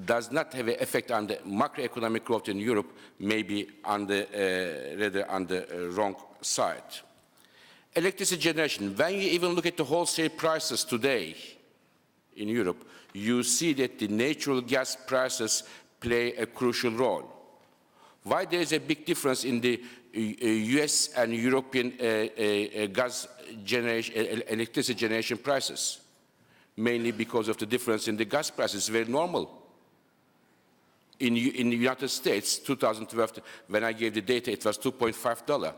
does not have an effect on the macroeconomic growth in Europe may be rather on the wrong side. Electricity generation. When you even look at the wholesale prices today in Europe, you see that the natural gas prices play a crucial role. Why there is a big difference in the US and European gas generation, electricity generation prices? Mainly because of the difference in the gas prices. It's very normal. In the United States, 2012, when I gave the data, it was $2.5.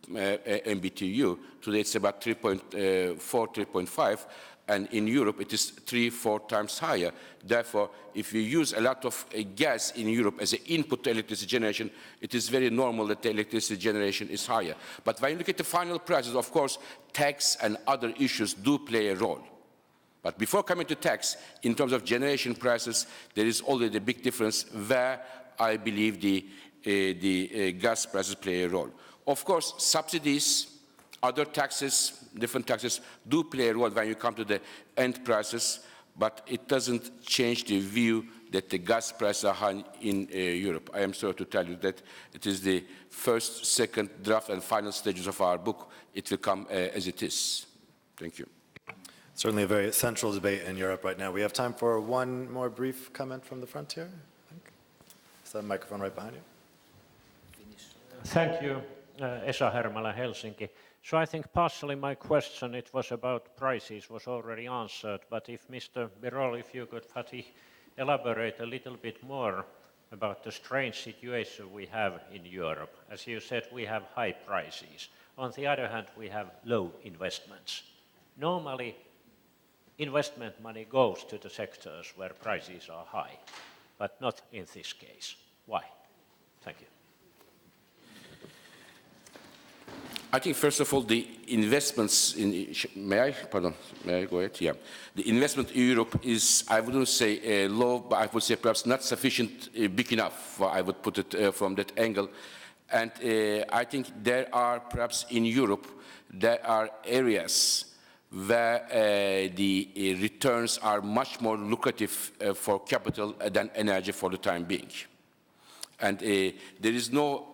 MBTU. Today it's about 3.4, 3.5, and in Europe it is 3-4 times higher. Therefore, if you use a lot of gas in Europe as an input to electricity generation, it is very normal that the electricity generation is higher. But when you look at the final prices, of course, tax and other issues do play a role. But before coming to tax, in terms of generation prices, there is already a big difference where I believe the gas prices play a role. Of course, subsidies, other taxes, different taxes do play a role when you come to the end prices, but it doesn't change the view that the gas prices are high in Europe. I am sorry to tell you that it is the first, second draft and final stages of our book. It will come as it is. Thank you. Certainly a very central debate in Europe right now. We have time for one more brief comment from the front here, I think. Is that a microphone right behind you? Thank you, Esa Hermälä, Helsinki. So I think partially my question, it was about prices, was already answered, but if Mr. Birol, if you could elaborate a little bit more about the strange situation we have in Europe. As you said, we have high prices. On the other hand, we have low investments. Normally, investment money goes to the sectors where prices are high, but not in this case. Why? Thank you. I think, first of all, the investments in, may I go ahead? Yeah. The investment in Europe is, I wouldn't say low, but I would say perhaps not sufficient, big enough, I would put it from that angle. And I think there are perhaps in Europe, there are areas where the returns are much more lucrative for capital than energy for the time being. And there is no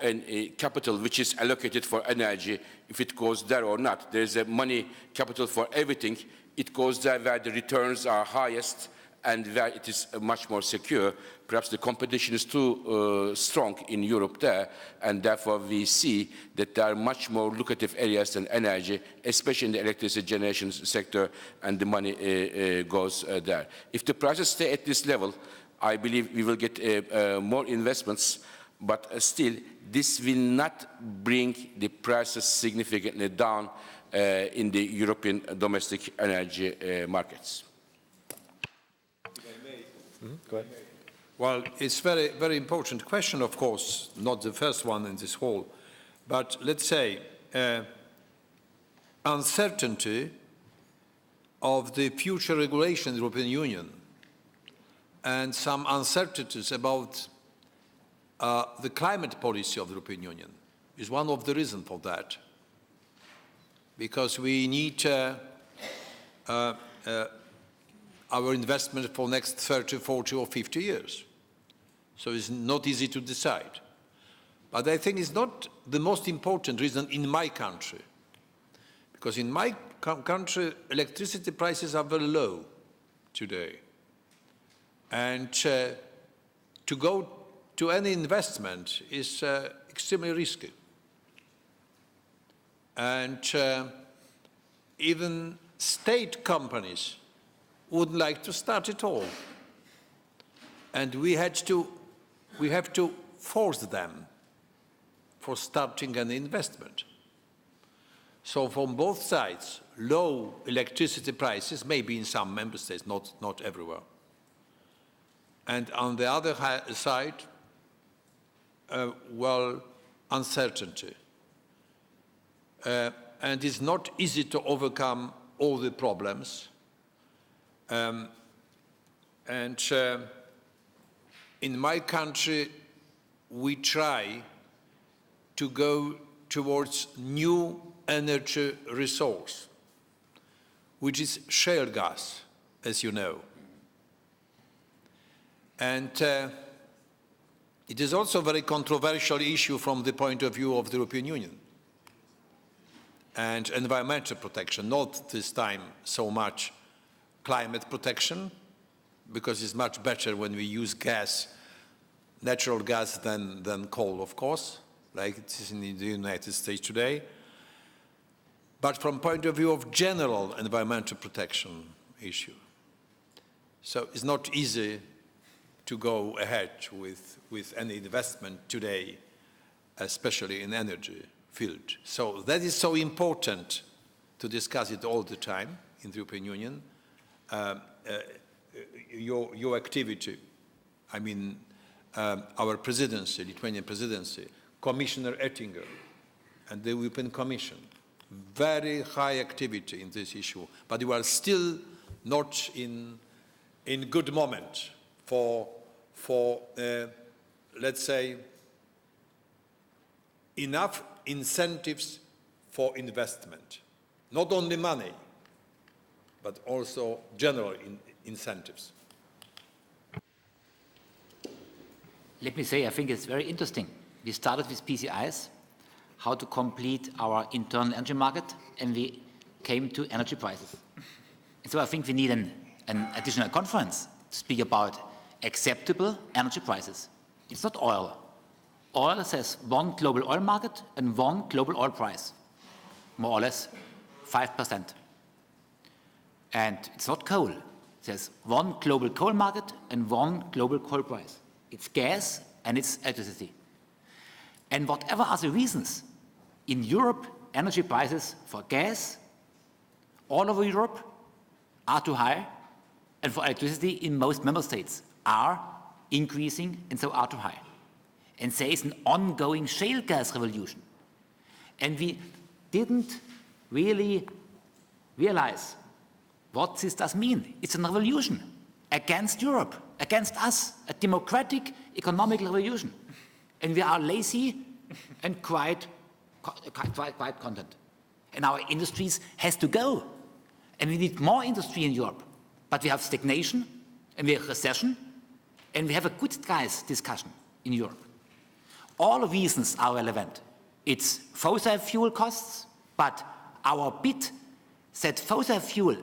capital which is allocated for energy if it goes there or not. There is a money capital for everything. It goes there where the returns are highest and where it is much more secure. Perhaps the competition is too strong in Europe there, and therefore we see that there are much more lucrative areas than energy, especially in the electricity generation sector, and the money goes there. If the prices stay at this level, I believe we will get more investments, but still, this will not bring the prices significantly down in the European domestic energy markets. Go ahead. Well, it's very, very important question, of course, not the first one in this hall, but let's say uncertainty of the future regulation of the European Union and some uncertainties about the climate policy of the European Union is one of the reasons for that. Because we need our investment for next 30, 40 or 50 years. So it's not easy to decide. But I think it's not the most important reason in my country. Because in my country, electricity prices are very low today. And to go to any investment is extremely risky. And even state companies wouldn't like to start at all. And we have to force them for starting an investment. So from both sides, low electricity prices, maybe in some member states, not everywhere. And on the other side, well, uncertainty. And it's not easy to overcome all the problems. In my country, we try to go towards new energy resource, which is shale gas, as you know. And it is also a very controversial issue from the point of view of the European Union and environmental protection, not this time so much climate protection, because it's much better when we use gas, natural gas, than coal, of course, like it is in the United States today. But from point of view of general environmental protection issue. So it's not easy to go ahead with any investment today, especially in energy field. So that is so important to discuss it all the time in the European Union. Your activity, I mean, our presidency, Lithuanian presidency, Commissioner Oettinger, and the European Commission, very high activity in this issue, but you are still not in good moment for let's say, enough incentives for investment. Not only money, but also general incentives. Let me say, I think it's very interesting. We started with PCIs, how to complete our internal energy market, and we came to energy prices. And so I think we need an additional conference to speak about acceptable energy prices. It's not oil. Oil says one global oil market and one global oil price, more or less 5%. And it's not coal. It says one global coal market and one global coal price. It's gas and it's electricity. And whatever are the reasons, in Europe, energy prices for gas all over Europe are too high, and for electricity in most member states are increasing and so are too high. And there is an ongoing shale gas revolution. And we didn't really realize what this does mean. It's a revolution against Europe, against us, a democratic economic revolution. And we are lazy and quite content. And our industries has to go. And we need more industry in Europe. But we have stagnation, and we have recession, and we have a good guys discussion in Europe. All reasons are relevant. It's fossil fuel costs, but our bid said fossil fuel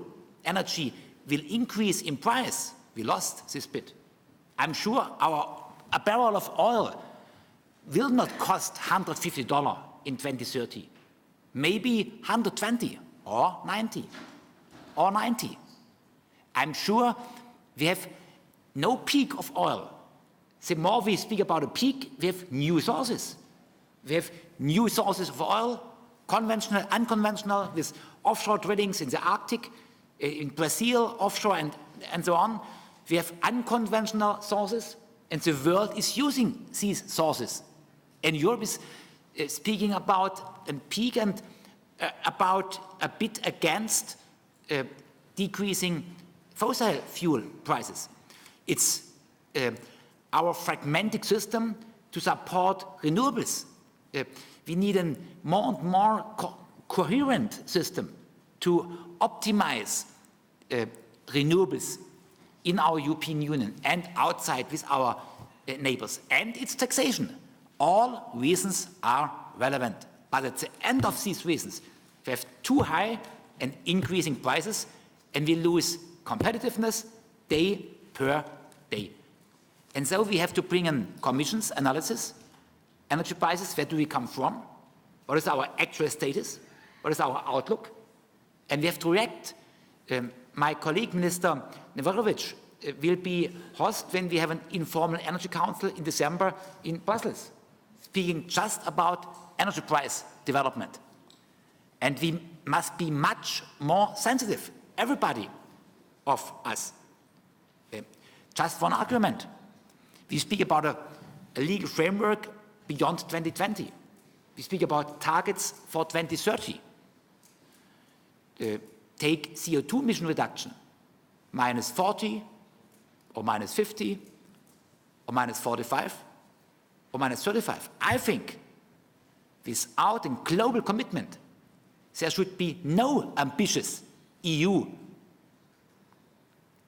energy will increase in price. We lost this bid. I'm sure a barrel of oil will not cost $150 in 2030. Maybe 120 or 90 or 90. I'm sure we have no peak of oil. The more we speak about a peak, we have new sources. We have new sources of oil, conventional, unconventional, with offshore drillings in the Arctic, in Brazil, offshore and so on. We have unconventional sources, and the world is using these sources. And Europe is speaking about a peak and about a bit against decreasing fossil fuel prices. It's our fragmented system to support renewables. We need a more and more coherent system to optimize renewables in our European Union and outside with our neighbors. And it's taxation. All reasons are relevant. But at the end of these reasons, we have too high and increasing prices, and we lose competitiveness day per day. And so we have to bring in Commission's analysis, energy prices, where do we come from? What is our actual status? What is our outlook? And we have to react. My colleague, Minister Neverovic, will be host when we have an informal energy council in December in Brussels, speaking just about energy price development. And we must be much more sensitive, everybody of us. Just one argument. We speak about a legal framework beyond 2020. We speak about targets for 2030. Take CO2 emission reduction, minus 40, or minus 50, or minus 45, or minus 35. I think without a global commitment, there should be no ambitious EU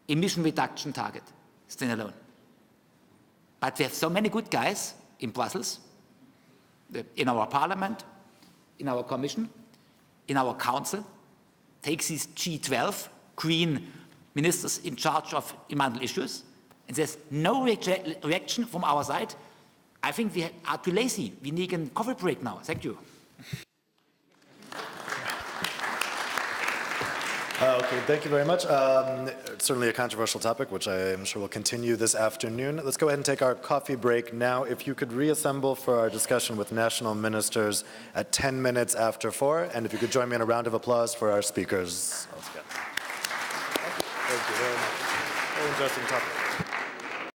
emission reduction target, standalone. But we have so many good guys in Brussels, in our parliament, in our commission, in our council. Take these G12 green ministers in charge of environmental issues, and there's no reaction from our side. I think we are too lazy. We need a coffee break now. Thank you. Okay, thank you very much. Certainly a controversial topic, which I am sure will continue this afternoon. Let's go ahead and take our coffee break now. If you could reassemble for our discussion with national ministers at 10 minutes after 4, and if you could join me in a round of applause for our speakers. Thank you very much. Very interesting topic.